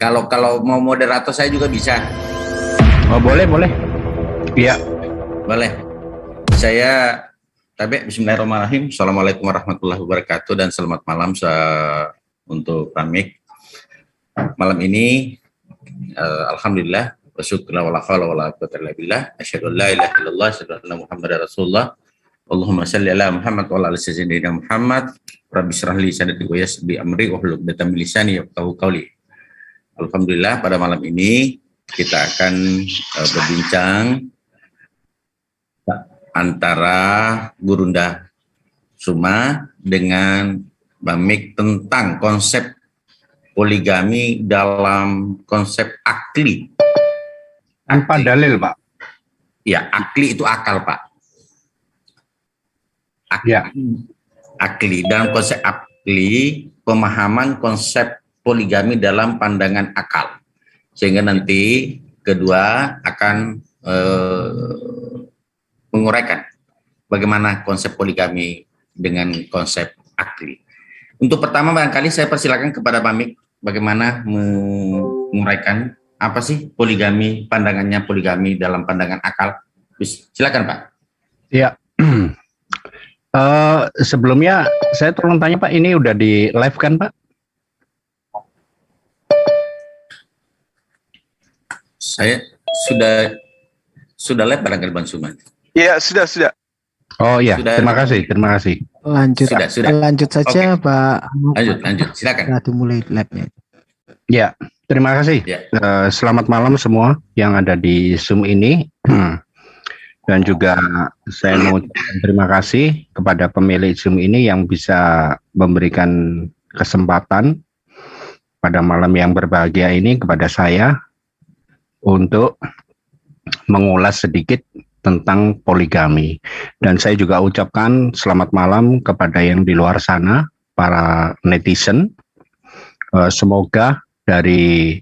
Kalau mau moderator saya juga bisa. Oh, boleh. Iya. Boleh. Saya Tabe, bismillahirrahmanirrahim. Assalamualaikum warahmatullahi wabarakatuh dan selamat malam untuk Pamik. Malam ini alhamdulillah wa syukurlah wala haula wala quwwata illa billah. Asyhadu an la ilaha illallah, asyhadu anna Muhammadar Rasulullah. Allahumma shalli ala Muhammad wa ala ali sayyidina Muhammad. Rabbi shrah li sadri wa yassir li amri wahlul 'uqdatam min lisani yafqahu qawli. Alhamdulillah pada malam ini kita akan berbincang antara Gurunda Suma dengan Bamik tentang konsep poligami dalam konsep akli. Tanpa dalil, Pak. Ya, akli itu akal, Pak. Akli. Dalam konsep akli, pemahaman konsep poligami dalam pandangan akal. Sehingga nanti kedua akan menguraikan bagaimana konsep poligami dengan konsep akli. Untuk pertama barangkali saya persilakan kepada Pamik bagaimana menguraikan apa sih poligami, pandangannya poligami dalam pandangan akal. Silakan Pak. Ya. Sebelumnya saya tolong tanya Pak, ini udah di live kan Pak? Saya sudah live barangkali Bang Suman. Iya, sudah. Oh iya, terima kasih. Lanjut saja, okay. Pak. Lanjut, silakan. Nah, dimulai live-nya. Ya, terima kasih. Ya. Selamat malam semua yang ada di Zoom ini. Dan juga saya mau terima kasih kepada pemilik Zoom ini yang bisa memberikan kesempatan pada malam yang berbahagia ini kepada saya untuk mengulas sedikit tentang poligami. Dan saya juga ucapkan selamat malam kepada yang di luar sana, para netizen. Semoga dari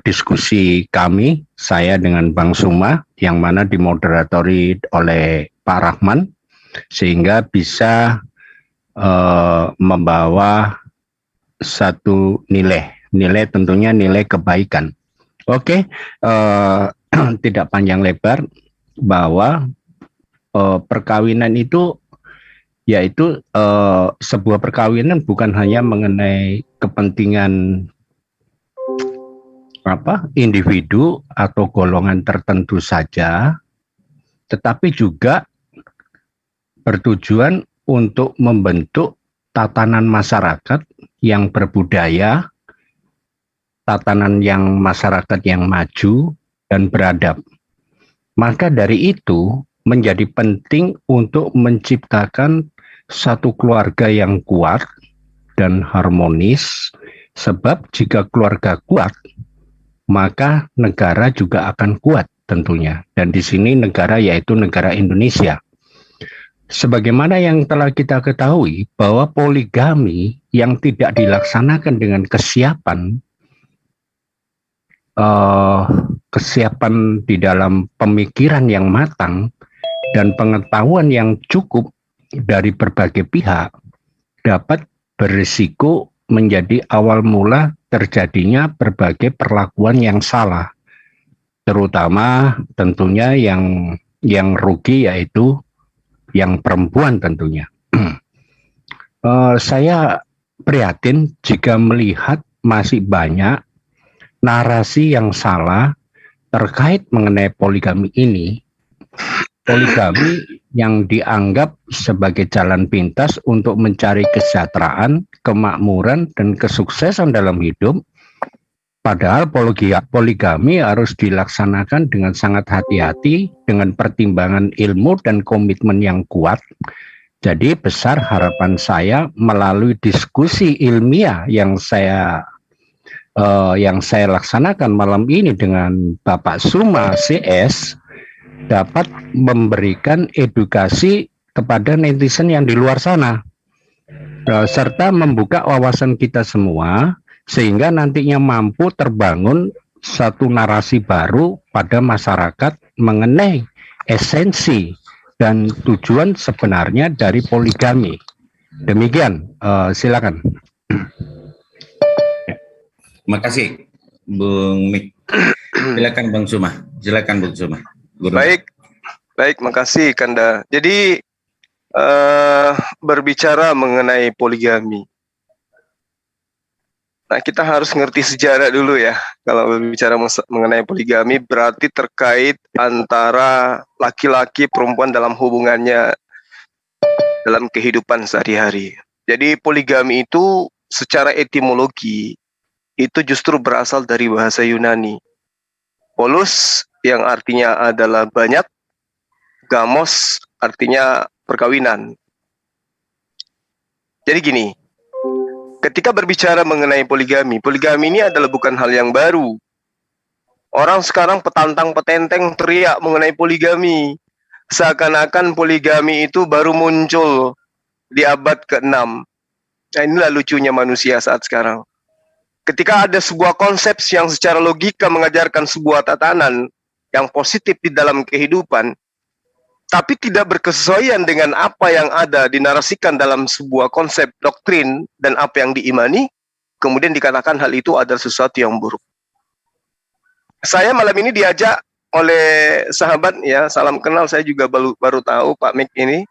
diskusi kami, saya dengan Bang Suma, yang mana dimoderatori oleh Pak Rahman, sehingga bisa membawa satu nilai tentunya nilai kebaikan. Oke, tidak panjang lebar, bahwa perkawinan itu yaitu sebuah perkawinan bukan hanya mengenai kepentingan individu atau golongan tertentu saja, tetapi juga bertujuan untuk membentuk tatanan masyarakat yang berbudaya, tatanan yang masyarakat yang maju dan beradab. Maka dari itu menjadi penting untuk menciptakan satu keluarga yang kuat dan harmonis, sebab jika keluarga kuat, maka negara juga akan kuat tentunya. Dan di sini negara yaitu negara Indonesia. Sebagaimana yang telah kita ketahui bahwa poligami yang tidak dilaksanakan dengan kesiapan di dalam pemikiran yang matang dan pengetahuan yang cukup dari berbagai pihak dapat berisiko menjadi awal mula terjadinya berbagai perlakuan yang salah, terutama tentunya yang rugi yaitu yang perempuan tentunya. Saya prihatin jika melihat masih banyak narasi yang salah terkait mengenai poligami ini. Poligami yang dianggap sebagai jalan pintas untuk mencari kesejahteraan, kemakmuran, dan kesuksesan dalam hidup. Padahal poligami harus dilaksanakan dengan sangat hati-hati, dengan pertimbangan ilmu dan komitmen yang kuat. Jadi besar harapan saya melalui diskusi ilmiah yang saya laksanakan malam ini dengan Bapak Suma CS, dapat memberikan edukasi kepada netizen yang di luar sana, serta membuka wawasan kita semua, sehingga nantinya mampu terbangun satu narasi baru pada masyarakat mengenai esensi dan tujuan sebenarnya dari poligami. Demikian, silakan. Terima kasih, Bung Mik. Silakan Bang Suma. Silakan Bung Suma. Guru. Baik, makasih Kanda. Jadi berbicara mengenai poligami. Nah, kita harus ngerti sejarah dulu ya. Kalau berbicara mengenai poligami berarti terkait antara laki-laki perempuan dalam hubungannya dalam kehidupan sehari-hari. Jadi poligami itu secara etimologi itu justru berasal dari bahasa Yunani. Polos yang artinya adalah banyak, gamos artinya perkawinan. Jadi gini, ketika berbicara mengenai poligami, poligami ini adalah bukan hal yang baru. Orang sekarang petantang-petenteng teriak mengenai poligami. Seakan-akan poligami itu baru muncul di abad ke-6. Nah, inilah lucunya manusia saat sekarang. Ketika ada sebuah konsep yang secara logika mengajarkan sebuah tatanan yang positif di dalam kehidupan, tapi tidak berkesesuaian dengan apa yang ada dinarasikan dalam sebuah konsep doktrin dan apa yang diimani, kemudian dikatakan hal itu adalah sesuatu yang buruk. Saya malam ini diajak oleh sahabat, ya, salam kenal, saya juga baru tahu Pak Mik ini,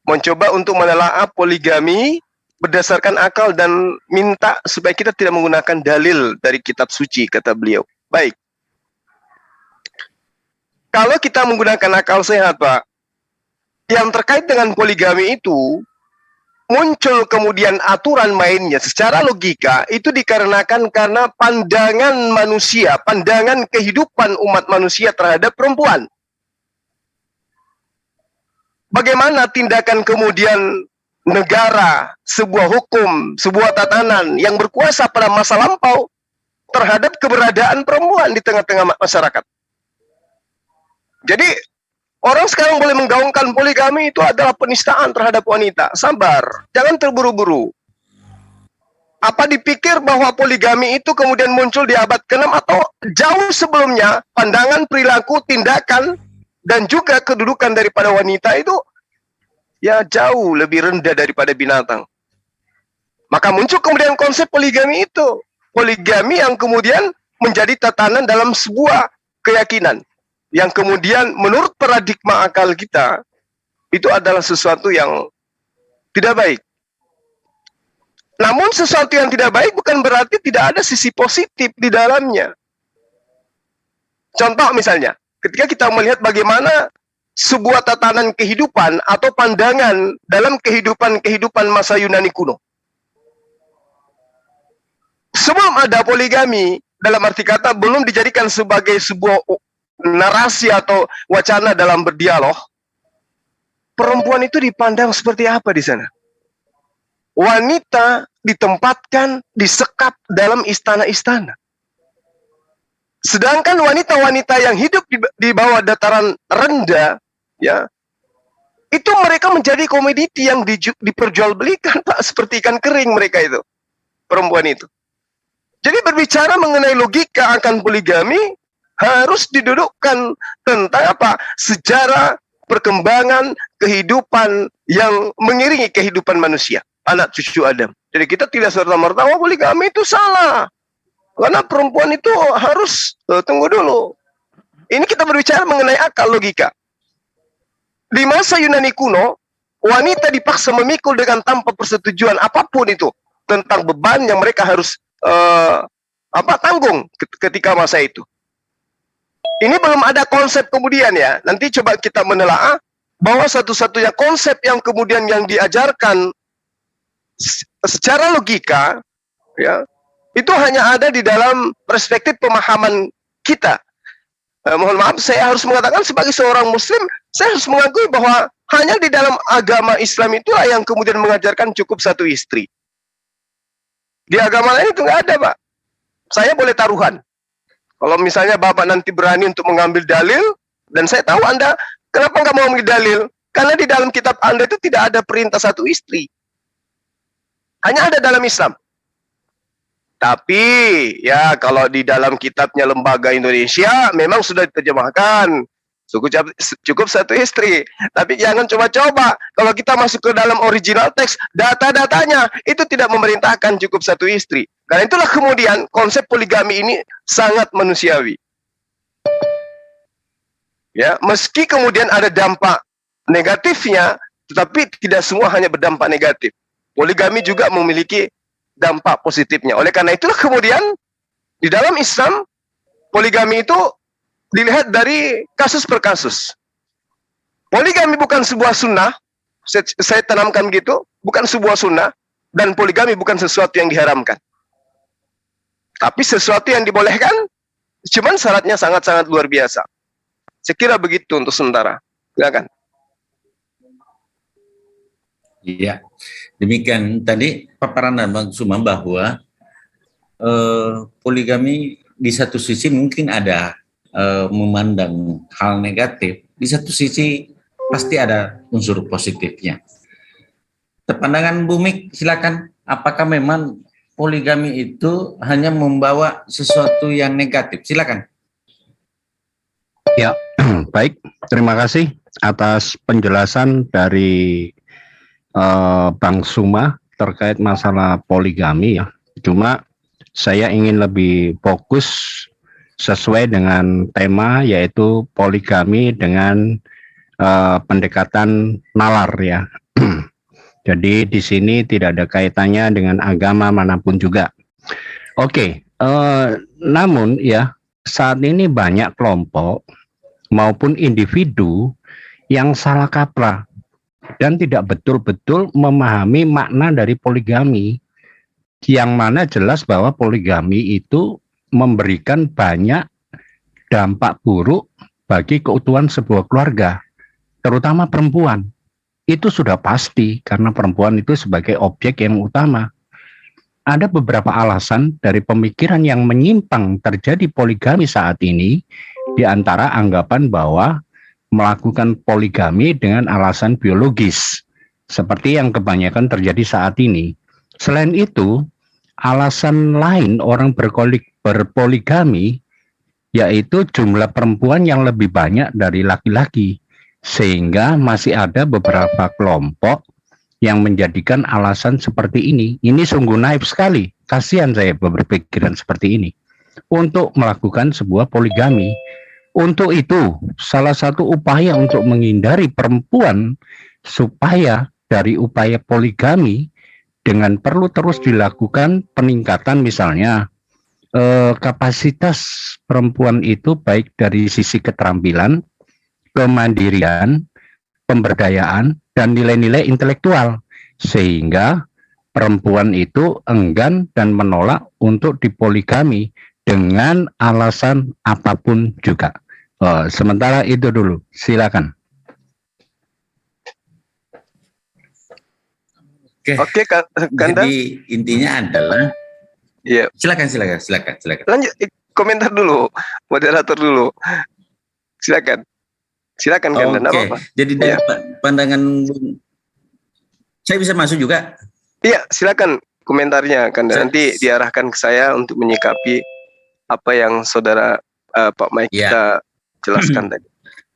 mencoba untuk menelaah poligami berdasarkan akal dan minta supaya kita tidak menggunakan dalil dari kitab suci, kata beliau. Baik. Kalau kita menggunakan akal sehat, Pak, yang terkait dengan poligami itu muncul kemudian aturan mainnya secara logika itu dikarenakan karena pandangan manusia, pandangan kehidupan umat manusia terhadap perempuan. Bagaimana tindakan kemudian negara, sebuah hukum, sebuah tatanan yang berkuasa pada masa lampau terhadap keberadaan perempuan di tengah-tengah masyarakat. Jadi orang sekarang boleh menggaungkan poligami itu adalah penistaan terhadap wanita. Sabar, jangan terburu-buru. Apa dipikir bahwa poligami itu kemudian muncul di abad ke-6 atau jauh sebelumnya, pandangan, perilaku, tindakan, dan juga kedudukan daripada wanita itu ya jauh lebih rendah daripada binatang. Maka muncul kemudian konsep poligami itu. Poligami yang kemudian menjadi tatanan dalam sebuah keyakinan. Yang kemudian menurut paradigma akal kita, itu adalah sesuatu yang tidak baik. Namun sesuatu yang tidak baik bukan berarti tidak ada sisi positif di dalamnya. Contoh misalnya, ketika kita melihat bagaimana sebuah tatanan kehidupan atau pandangan dalam kehidupan masa Yunani kuno. Sebelum ada poligami, dalam arti kata belum dijadikan sebagai sebuah narasi atau wacana dalam berdialog, perempuan itu dipandang seperti apa di sana? Wanita ditempatkan, disekap dalam istana-istana. Sedangkan wanita-wanita yang hidup di bawah dataran rendah, ya, itu mereka menjadi komoditi yang diperjualbelikan, Pak, seperti ikan kering mereka itu, perempuan itu. Jadi berbicara mengenai logika akan poligami, harus didudukkan tentang apa? Sejarah perkembangan kehidupan yang mengiringi kehidupan manusia, anak cucu Adam. Jadi kita tidak serta-merta poligami itu salah. Karena perempuan itu harus, tunggu dulu. Ini kita berbicara mengenai akal logika. Di masa Yunani kuno, wanita dipaksa memikul dengan tanpa persetujuan apapun itu tentang beban yang mereka harus tanggung ketika masa itu. Ini belum ada konsep kemudian ya. Nanti coba kita menelaah bahwa satu-satunya konsep yang kemudian yang diajarkan secara logika, ya, itu hanya ada di dalam perspektif pemahaman kita. Mohon maaf, saya harus mengatakan sebagai seorang Muslim, saya harus mengakui bahwa hanya di dalam agama Islam itulah yang kemudian mengajarkan cukup satu istri. Di agama lain itu nggak ada, Pak. Saya boleh taruhan. Kalau misalnya Bapak nanti berani untuk mengambil dalil, dan saya tahu Anda, kenapa nggak mau mengambil dalil? Karena di dalam kitab Anda itu tidak ada perintah satu istri. Hanya ada dalam Islam. Tapi, ya kalau di dalam kitabnya Lembaga Indonesia, memang sudah diterjemahkan. Cukup satu istri. Tapi jangan coba-coba. Kalau kita masuk ke dalam original teks, data-datanya itu tidak memerintahkan cukup satu istri. Karena itulah kemudian konsep poligami ini sangat manusiawi. Ya, meski kemudian ada dampak negatifnya, tetapi tidak semua hanya berdampak negatif. Poligami juga memiliki dampak positifnya. Oleh karena itulah kemudian di dalam Islam poligami itu dilihat dari kasus per kasus. Poligami bukan sebuah sunnah, saya tanamkan gitu, bukan sebuah sunnah, dan poligami bukan sesuatu yang diharamkan. Tapi sesuatu yang dibolehkan, cuman syaratnya sangat-sangat luar biasa. Saya kira begitu untuk sementara. Silakan. Iya, demikian tadi paparan Bang Suma bahwa poligami di satu sisi mungkin ada memandang hal negatif, di satu sisi pasti ada unsur positifnya. Pandangan Bu Mik, silakan. Apakah memang poligami itu hanya membawa sesuatu yang negatif? Silakan. Ya, baik. Terima kasih atas penjelasan dari Bang Suma terkait masalah poligami ya. Cuma saya ingin lebih fokus sesuai dengan tema, yaitu poligami dengan pendekatan nalar ya. Jadi di sini tidak ada kaitannya dengan agama manapun juga. Oke, namun ya saat ini banyak kelompok maupun individu yang salah kaprah dan tidak betul-betul memahami makna dari poligami, yang mana jelas bahwa poligami itu memberikan banyak dampak buruk bagi keutuhan sebuah keluarga, terutama perempuan. Itu sudah pasti karena perempuan itu sebagai objek yang utama. Ada beberapa alasan dari pemikiran yang menyimpang terjadi poligami saat ini, di antara anggapan bahwa melakukan poligami dengan alasan biologis, seperti yang kebanyakan terjadi saat ini. Selain itu, alasan lain orang berpoligami yaitu jumlah perempuan yang lebih banyak dari laki-laki, sehingga masih ada beberapa kelompok yang menjadikan alasan seperti ini. Ini sungguh naif sekali. Kasihan saya berpikiran seperti ini untuk melakukan sebuah poligami. Untuk itu, salah satu upaya untuk menghindari perempuan supaya dari upaya poligami dengan perlu terus dilakukan peningkatan, misalnya kapasitas perempuan itu baik dari sisi keterampilan, kemandirian, pemberdayaan, dan nilai-nilai intelektual, sehingga perempuan itu enggan dan menolak untuk dipoligami dengan alasan apapun juga. Sementara itu dulu, silakan. Oke, Kanda. Jadi intinya adalah, ya. Silakan. Lanjut, komentar dulu, moderator dulu. Silakan Kanda. Oke. Jadi dari pandangan, saya bisa masuk juga. Iya, silakan komentarnya Kanda. Nanti diarahkan ke saya untuk menyikapi apa yang saudara Pak Mike kita jelaskan tadi.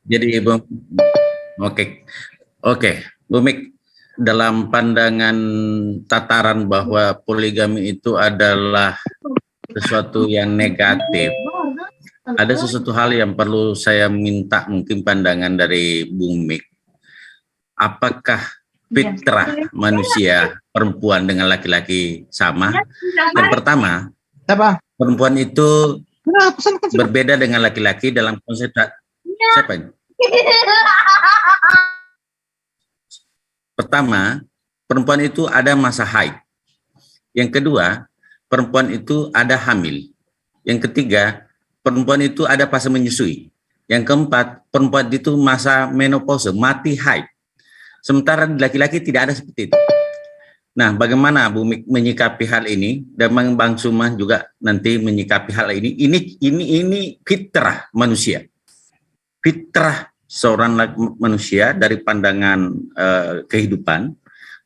Jadi oke, Bu Mik, dalam pandangan tataran bahwa poligami itu adalah sesuatu yang negatif, ada sesuatu hal yang perlu saya minta mungkin pandangan dari Bung Mik. Apakah fitrah manusia perempuan dengan laki-laki sama? Yang pertama, perempuan itu berbeda dengan laki-laki dalam konsep siapa ini? Pertama, perempuan itu ada masa haid. Yang kedua, perempuan itu ada hamil. Yang ketiga, perempuan itu ada fase menyusui. Yang keempat, perempuan itu masa menopause, mati haid. Sementara laki-laki tidak ada seperti itu. Nah, bagaimana Bu Mik menyikapi hal ini, dan Bang Suma juga nanti menyikapi hal ini? Ini fitrah manusia. Fitrah seorang manusia dari pandangan kehidupan,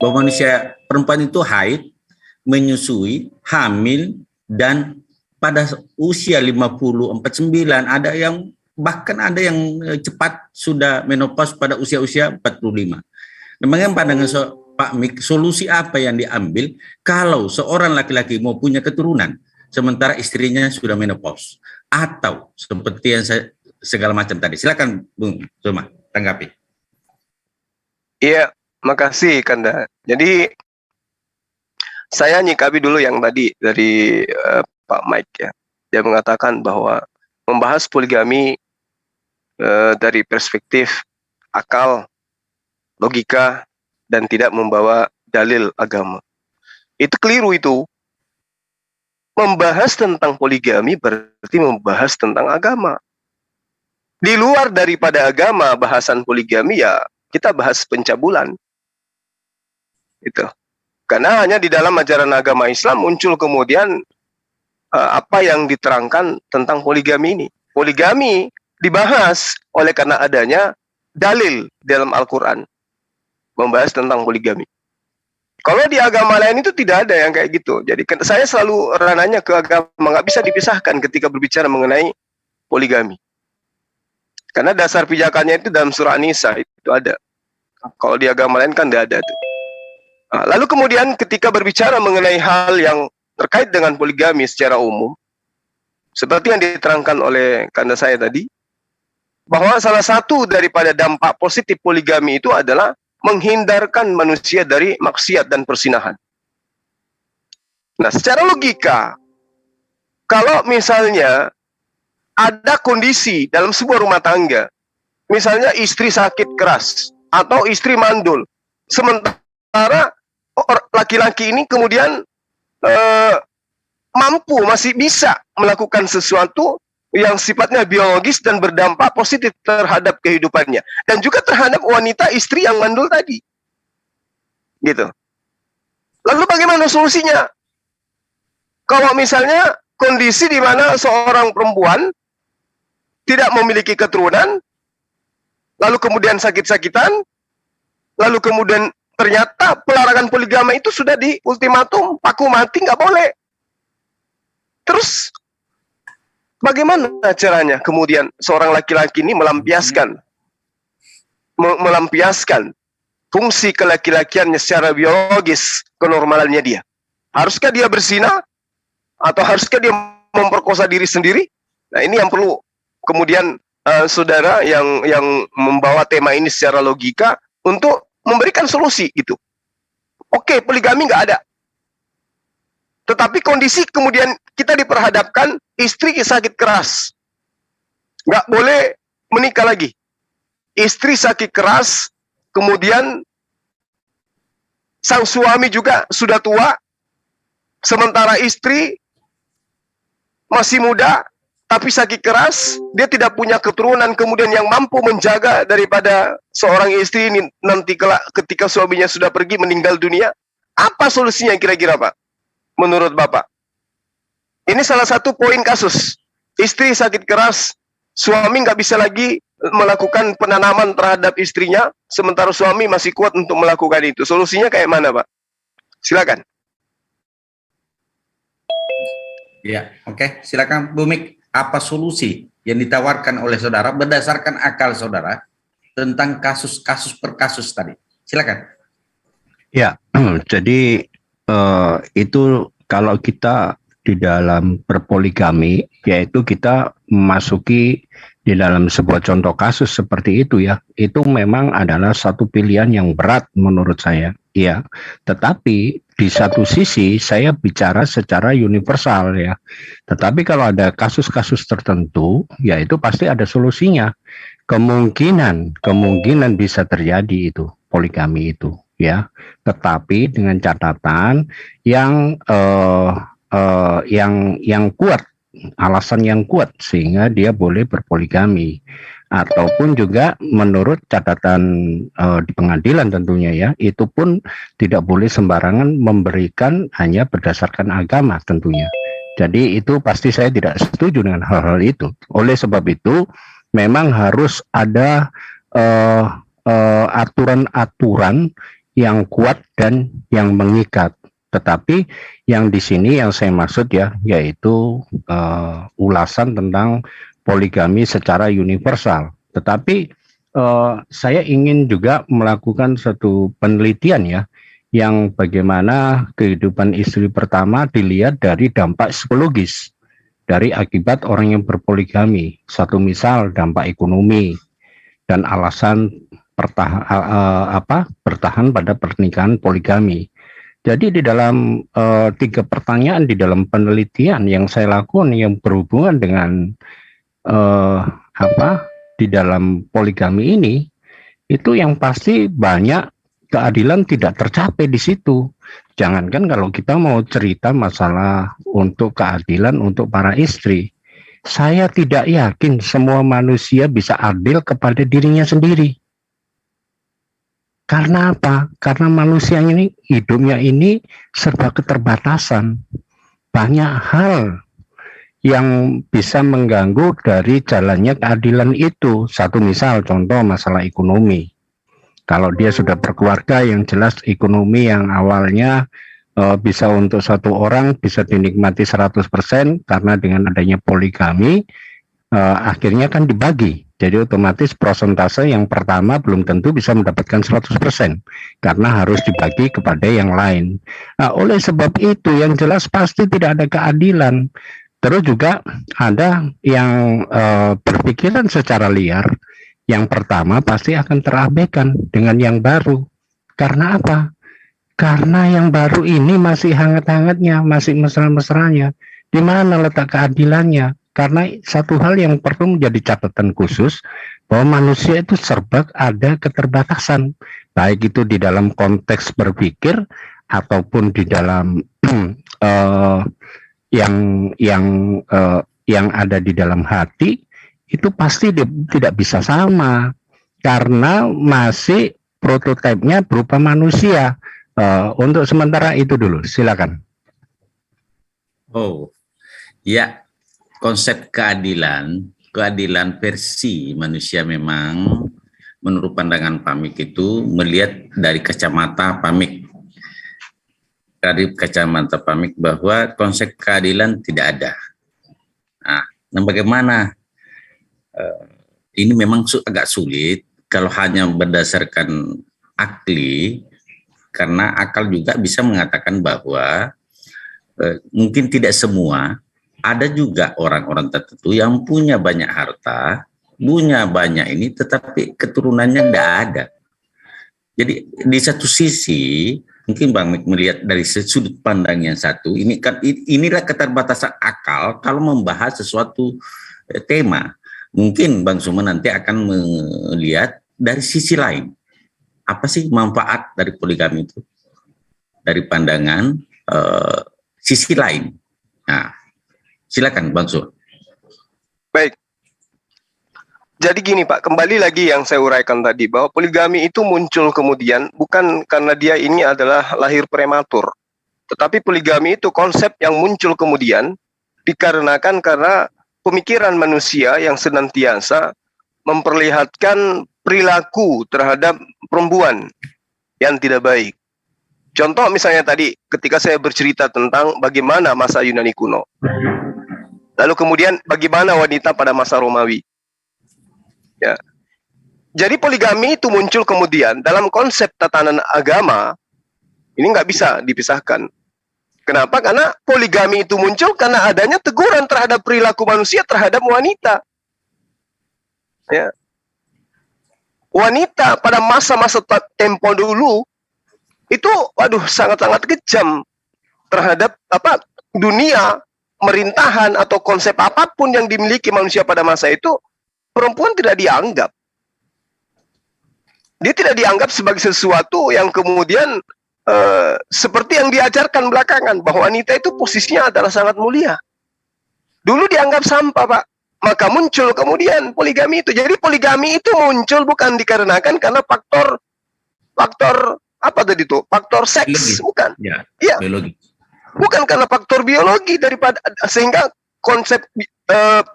bahwa manusia perempuan itu haid, menyusui, hamil, dan pada usia 50, 49, ada yang bahkan ada yang cepat sudah menopause pada usia-usia 45. Memang pandangan Pak Mik, solusi apa yang diambil kalau seorang laki-laki mau punya keturunan sementara istrinya sudah menopause atau seperti yang segala macam tadi? Silakan Bung Zuma, tanggapi. Iya, makasih Kanda. Jadi saya nyikapi dulu yang tadi dari Pak Mike ya. Dia mengatakan bahwa membahas poligami dari perspektif akal, logika, dan tidak membawa dalil agama. Itu keliru itu. Membahas tentang poligami berarti membahas tentang agama. Di luar daripada agama, bahasan poligami ya kita bahas pencabulan. Itu. Karena hanya di dalam ajaran agama Islam muncul kemudian apa yang diterangkan tentang poligami ini. Poligami dibahas oleh karena adanya dalil dalam Al-Quran membahas tentang poligami. Kalau di agama lain itu tidak ada yang kayak gitu. Jadi saya selalu ranahnya ke agama, nggak bisa dipisahkan ketika berbicara mengenai poligami. Karena dasar pijakannya itu dalam surah An-Nisa itu ada. Kalau di agama lain kan tidak ada tuh. Nah, lalu kemudian ketika berbicara mengenai hal yang terkait dengan poligami secara umum, seperti yang diterangkan oleh kanda saya tadi, bahwa salah satu daripada dampak positif poligami itu adalah menghindarkan manusia dari maksiat dan persinahan. Nah, secara logika, kalau misalnya ada kondisi dalam sebuah rumah tangga, misalnya istri sakit keras atau istri mandul, sementara laki-laki ini kemudian mampu, masih bisa melakukan sesuatu yang sifatnya biologis dan berdampak positif terhadap kehidupannya dan juga terhadap wanita istri yang mandul tadi, gitu. Lalu bagaimana solusinya? Kalau misalnya kondisi di mana seorang perempuan tidak memiliki keturunan, lalu kemudian sakit-sakitan, lalu kemudian ternyata pelarangan poligami itu sudah di ultimatum, paku mati, nggak boleh. Terus bagaimana caranya kemudian seorang laki-laki ini melampiaskan fungsi kelaki-lakiannya secara biologis kenormalannya dia? Haruskah dia berzina atau haruskah dia memperkosa diri sendiri? Nah, ini yang perlu kemudian saudara yang membawa tema ini secara logika untuk memberikan solusi gitu. Oke, poligami nggak ada. Tetapi kondisi kemudian kita diperhadapkan istri sakit keras. Nggak boleh menikah lagi. Istri sakit keras, kemudian sang suami juga sudah tua, sementara istri masih muda, tapi sakit keras, dia tidak punya keturunan kemudian yang mampu menjaga daripada seorang istri ini nanti ketika suaminya sudah pergi meninggal dunia. Apa solusinya kira-kira Pak? Menurut Bapak? Ini salah satu poin kasus. Istri sakit keras, suami nggak bisa lagi melakukan penanaman terhadap istrinya, sementara suami masih kuat untuk melakukan itu. Solusinya kayak mana Pak? Silakan. Ya, oke. Silakan Bu Mik. Apa solusi yang ditawarkan oleh saudara berdasarkan akal saudara tentang kasus-kasus per kasus tadi? Silakan. Ya, jadi itu kalau kita di dalam berpoligami, yaitu kita memasuki di dalam sebuah contoh kasus seperti itu ya, itu memang adalah satu pilihan yang berat menurut saya, ya. Tetapi di satu sisi saya bicara secara universal ya. Tetapi kalau ada kasus-kasus tertentu, ya itu pasti ada solusinya. Kemungkinan bisa terjadi itu poligami itu ya. Tetapi dengan catatan yang kuat, alasan yang kuat sehingga dia boleh berpoligami. Ataupun juga menurut catatan di pengadilan tentunya ya, itu pun tidak boleh sembarangan memberikan hanya berdasarkan agama tentunya. Jadi itu pasti saya tidak setuju dengan hal-hal itu. Oleh sebab itu memang harus ada aturan-aturan yang kuat dan yang mengikat. Tetapi yang di sini yang saya maksud ya, yaitu ulasan tentang poligami secara universal. Tetapi saya ingin juga melakukan satu penelitian ya, yang bagaimana kehidupan istri pertama dilihat dari dampak psikologis dari akibat orang yang berpoligami. Satu misal dampak ekonomi dan alasan bertahan pada pernikahan poligami. Jadi di dalam 3 pertanyaan di dalam penelitian yang saya lakukan yang berhubungan dengan di dalam poligami ini, itu yang pasti banyak keadilan tidak tercapai di situ. Jangankan kalau kita mau cerita masalah untuk keadilan untuk para istri, saya tidak yakin semua manusia bisa adil kepada dirinya sendiri. Karena apa? Karena manusia ini hidupnya ini serba keterbatasan. Banyak hal yang bisa mengganggu dari jalannya keadilan itu. Satu misal contoh masalah ekonomi. Kalau dia sudah berkeluarga, yang jelas ekonomi yang awalnya bisa untuk satu orang bisa dinikmati 100% karena dengan adanya poligami akhirnya kan dibagi. Jadi otomatis persentase yang pertama belum tentu bisa mendapatkan 100% karena harus dibagi kepada yang lain. Nah, oleh sebab itu yang jelas pasti tidak ada keadilan. Terus juga ada yang berpikiran secara liar. Yang pertama pasti akan terabaikan dengan yang baru. Karena apa? Karena yang baru ini masih hangat-hangatnya, masih mesra-mesranya. Di mana letak keadilannya? Karena satu hal yang perlu menjadi catatan khusus, bahwa manusia itu serba ada keterbatasan. Baik itu di dalam konteks berpikir, ataupun di dalam yang ada di dalam hati, itu pasti tidak bisa sama karena masih prototipenya berupa manusia. Untuk sementara itu dulu, silakan. Oh, ya, konsep keadilan versi manusia memang menurut pandangan Pamik itu melihat dari kacamata Pamik. Dari kacamata Pamik bahwa konsep keadilan tidak ada. Nah, bagaimana? Ini memang agak sulit kalau hanya berdasarkan akli, karena akal juga bisa mengatakan bahwa mungkin tidak semua, ada juga orang-orang tertentu yang punya banyak harta, punya banyak ini, tetapi keturunannya tidak ada. Jadi di satu sisi, mungkin Bang Mik melihat dari sudut pandang yang satu, inilah keterbatasan akal kalau membahas sesuatu tema. Mungkin Bang Suma nanti akan melihat dari sisi lain. Apa sih manfaat dari poligami itu? Dari pandangan sisi lain. Nah, silakan Bang Suma. Baik. Jadi gini Pak, kembali lagi yang saya uraikan tadi, bahwa poligami itu muncul kemudian bukan karena dia ini adalah lahir prematur. Tetapi poligami itu konsep yang muncul kemudian dikarenakan karena pemikiran manusia yang senantiasa memperlihatkan perilaku terhadap perempuan yang tidak baik. Contoh misalnya tadi ketika saya bercerita tentang bagaimana masa Yunani kuno. Lalu kemudian bagaimana wanita pada masa Romawi. Ya. Jadi poligami itu muncul kemudian dalam konsep tatanan agama, ini nggak bisa dipisahkan. Kenapa? Karena poligami itu muncul karena adanya teguran terhadap perilaku manusia terhadap wanita. Ya. Wanita pada masa-masa tempo dulu itu, waduh, sangat-sangat kejam terhadap dunia, pemerintahan atau konsep apapun yang dimiliki manusia pada masa itu, perempuan tidak dianggap. Dia tidak dianggap sebagai sesuatu yang kemudian seperti yang diajarkan belakangan, bahwa wanita itu posisinya adalah sangat mulia. Dulu dianggap sampah, Pak. Maka muncul kemudian poligami itu. Jadi poligami itu muncul bukan dikarenakan karena faktor apa tadi itu? Faktor seks, biologi. Bukan. Ya, biologi. Bukan karena faktor biologi daripada sehingga konsep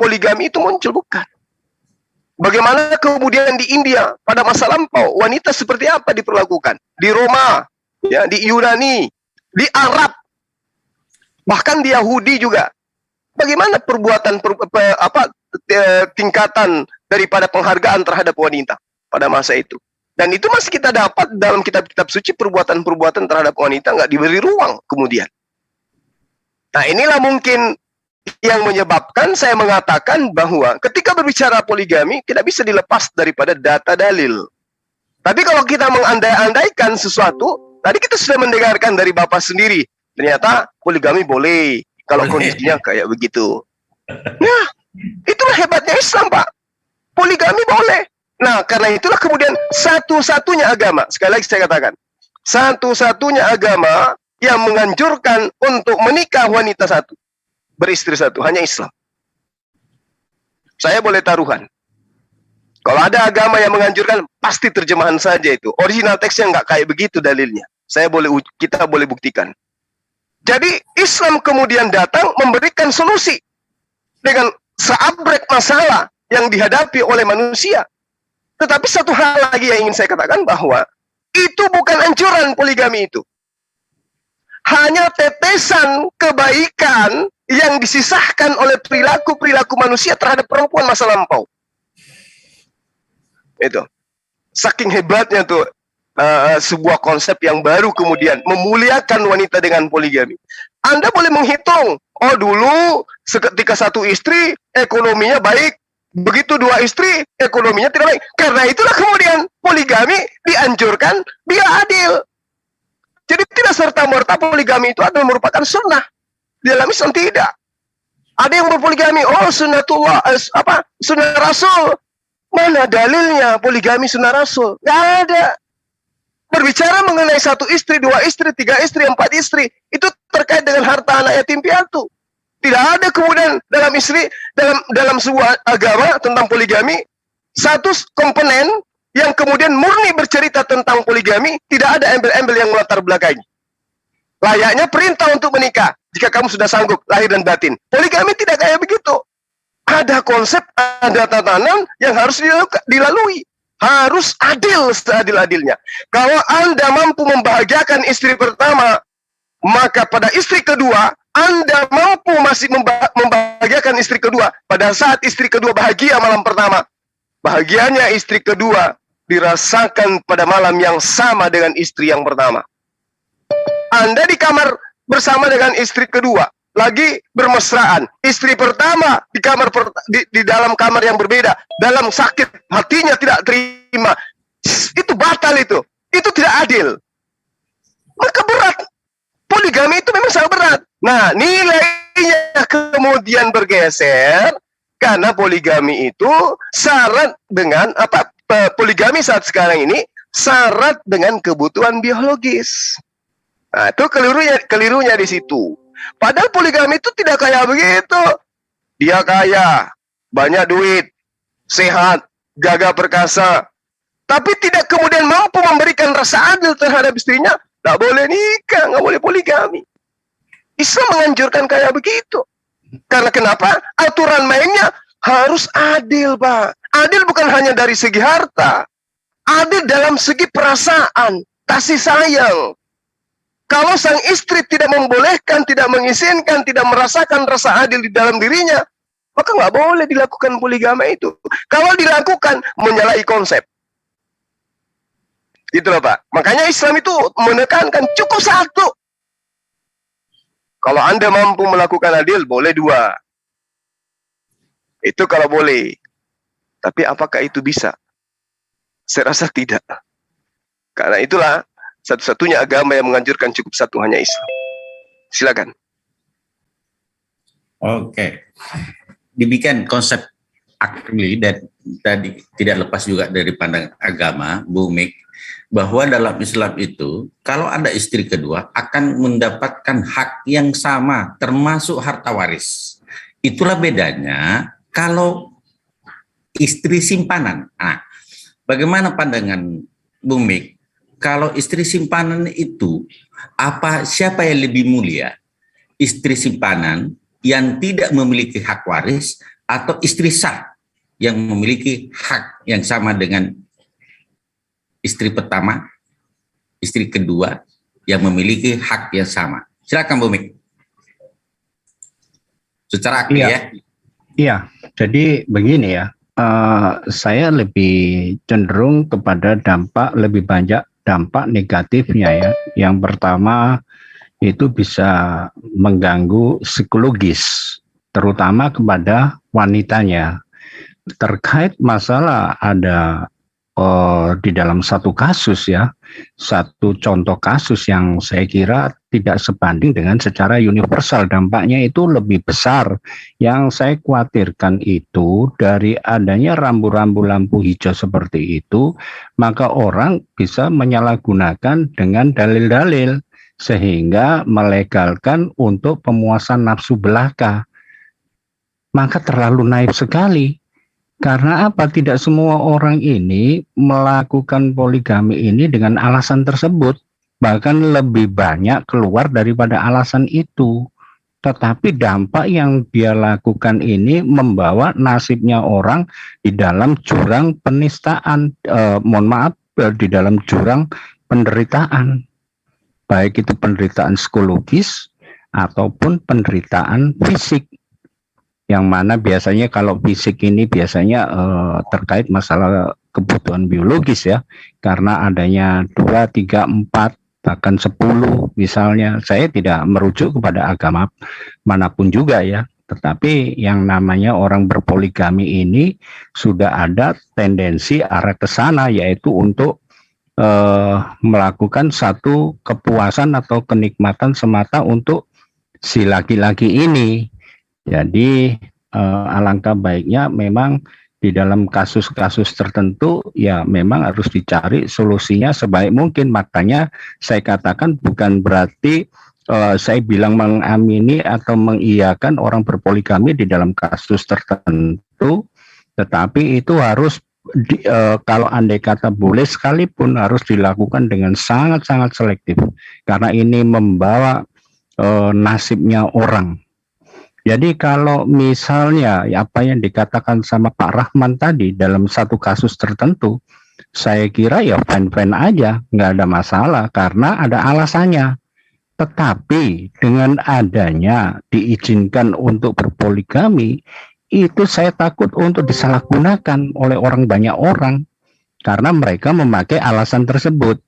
poligami itu muncul, bukan. Bagaimana kemudian di India pada masa lampau wanita seperti apa diperlakukan? Di Roma, ya, di Yunani, di Arab, bahkan di Yahudi juga. Bagaimana perbuatan tingkatan daripada penghargaan terhadap wanita pada masa itu? Dan itu masih kita dapat dalam kitab-kitab suci, perbuatan-perbuatan terhadap wanita nggak diberi ruang kemudian. Nah, inilah mungkin yang menyebabkan saya mengatakan bahwa ketika berbicara poligami tidak bisa dilepas daripada data dalil. Tapi kalau kita mengandai-andaikan sesuatu, tadi kita sudah mendengarkan dari Bapak sendiri, ternyata poligami boleh kalau kondisinya kayak begitu. Nah, itulah hebatnya Islam, Pak. Poligami boleh. Nah, karena itulah kemudian satu-satunya agama, sekali lagi saya katakan, satu-satunya agama yang menganjurkan untuk menikah wanita satu, beristri satu, hanya Islam. Saya boleh taruhan. Kalau ada agama yang menganjurkan, pasti terjemahan saja itu. Original teksnya nggak kayak begitu dalilnya. Kita boleh buktikan. Jadi Islam kemudian datang memberikan solusi dengan seabrek masalah yang dihadapi oleh manusia. Tetapi satu hal lagi yang ingin saya katakan bahwa itu bukan anjuran poligami itu. Hanya tetesan kebaikan yang disisahkan oleh perilaku-perilaku manusia terhadap perempuan masa lampau. Itu. Saking hebatnya tuh sebuah konsep yang baru kemudian memuliakan wanita dengan poligami. Anda boleh menghitung, oh dulu ketika satu istri ekonominya baik, begitu dua istri ekonominya tidak baik. Karena itulah kemudian poligami dianjurkan bila adil. Jadi tidak serta-merta poligami itu adalah merupakan sunnah. Di dalam Islam tidak. Ada yang berpoligami, oh sunnatullah, sunnah Rasul. Mana dalilnya poligami sunnah Rasul? Tidak ada. Berbicara mengenai satu istri, dua istri, tiga istri, empat istri, itu terkait dengan harta anak yatim piatu. Tidak ada kemudian dalam sebuah agama tentang poligami, satu komponen yang kemudian murni bercerita tentang poligami, tidak ada embel-embel yang melatar belakangi. Layaknya perintah untuk menikah, jika kamu sudah sanggup lahir dan batin. Poligami tidak kayak begitu. Ada konsep, ada tatanan yang harus dilalui. Harus adil seadil-adilnya. Kalau Anda mampu membahagiakan istri pertama, maka pada istri kedua, Anda mampu masih membahagiakan istri kedua. Pada saat istri kedua bahagia malam pertama, bahagianya istri kedua dirasakan pada malam yang sama dengan istri yang pertama. Anda di kamar bersama dengan istri kedua, lagi bermesraan. Istri pertama di dalam kamar yang berbeda, dalam sakit hatinya tidak terima. Itu batal itu. Itu tidak adil. Maka berat. Poligami itu memang sangat berat. Nah, nilainya kemudian bergeser karena poligami itu syarat dengan poligami saat sekarang ini syarat dengan kebutuhan biologis. Nah, itu kelirunya di situ. Padahal poligami itu tidak kayak begitu. Dia kaya, banyak duit, sehat, gagah perkasa, tapi tidak kemudian mampu memberikan rasa adil terhadap istrinya, tidak boleh nikah, nggak boleh poligami. Islam menganjurkan kayak begitu. Karena kenapa? Aturan mainnya harus adil, Pak. Adil bukan hanya dari segi harta. Adil dalam segi perasaan, kasih sayang. Kalau sang istri tidak membolehkan, tidak mengizinkan, tidak merasakan rasa adil di dalam dirinya, maka nggak boleh dilakukan poligami itu. Kalau dilakukan, menyalahi konsep. Itulah Pak. Makanya Islam itu menekankan cukup satu. Kalau Anda mampu melakukan adil, boleh dua. Itu kalau boleh. Tapi apakah itu bisa? Saya rasa tidak. Karena itulah satu-satunya agama yang menganjurkan cukup satu, hanya Islam. Silakan. Oke. Dibikin konsep akli dan tadi tidak lepas juga dari pandangan agama, Bu Mik, bahwa dalam Islam itu kalau ada istri kedua akan mendapatkan hak yang sama termasuk harta waris. Itulah bedanya kalau istri simpanan. Nah, bagaimana pandangan Bu Mik? Kalau istri simpanan itu siapa yang lebih mulia? Istri simpanan yang tidak memiliki hak waris atau istri sah yang memiliki hak yang sama dengan istri pertama, istri kedua yang memiliki hak yang sama? Silakan Bu Mik. Secara akli ya. Iya, jadi begini ya. Saya lebih cenderung kepada lebih banyak dampak negatifnya ya. Yang pertama itu bisa mengganggu psikologis, terutama kepada wanitanya. Terkait masalah ada di dalam satu kasus ya, satu contoh kasus yang saya kira tidak sebanding dengan secara universal, dampaknya itu lebih besar. Yang saya khawatirkan itu dari adanya rambu-rambu lampu hijau seperti itu, maka orang bisa menyalahgunakan dengan dalil-dalil sehingga melegalkan untuk pemuasan nafsu belaka. Maka terlalu naif sekali. Karena apa? Tidak semua orang ini melakukan poligami ini dengan alasan tersebut. Bahkan lebih banyak keluar daripada alasan itu. Tetapi dampak yang dia lakukan ini membawa nasibnya orang di dalam jurang penistaan. Di dalam jurang penderitaan. Baik itu penderitaan psikologis ataupun penderitaan fisik. Yang mana biasanya kalau fisik ini biasanya terkait masalah kebutuhan biologis ya, karena adanya 2, 3, 4 bahkan 10 misalnya. Saya tidak merujuk kepada agama manapun juga ya, tetapi yang namanya orang berpoligami ini sudah ada tendensi arah ke sana, yaitu untuk melakukan satu kepuasan atau kenikmatan semata untuk si laki-laki ini. Jadi alangkah baiknya memang di dalam kasus-kasus tertentu ya memang harus dicari solusinya sebaik mungkin. Makanya saya katakan bukan berarti saya bilang mengamini atau mengiyakan orang berpoligami di dalam kasus tertentu, tetapi itu harus kalau andai kata boleh sekalipun harus dilakukan dengan sangat-sangat selektif, karena ini membawa nasibnya orang. Jadi kalau misalnya apa yang dikatakan sama Pak Rahman tadi dalam satu kasus tertentu, saya kira ya fine-fine aja, nggak ada masalah karena ada alasannya. Tetapi dengan adanya diizinkan untuk berpoligami, itu saya takut untuk disalahgunakan oleh banyak orang karena mereka memakai alasan tersebut.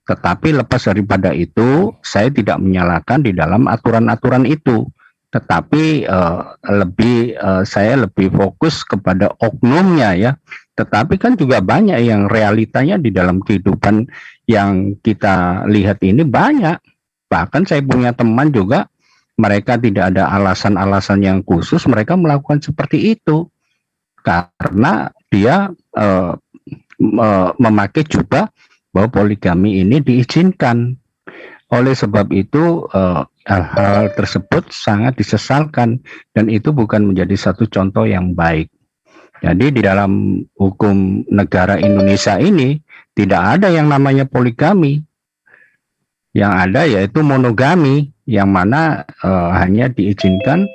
Tetapi lepas daripada itu, saya tidak menyalahkan di dalam aturan-aturan itu. Tetapi saya lebih fokus kepada oknumnya ya. Tetapi kan juga banyak yang realitanya di dalam kehidupan yang kita lihat ini banyak. Bahkan saya punya teman juga, mereka tidak ada alasan-alasan yang khusus, mereka melakukan seperti itu. Karena dia memakai juga bahwa poligami ini diizinkan. Oleh sebab itu hal-hal tersebut sangat disesalkan dan itu bukan menjadi satu contoh yang baik. Jadi di dalam hukum negara Indonesia ini tidak ada yang namanya poligami. Yang ada yaitu monogami, yang mana hanya diizinkan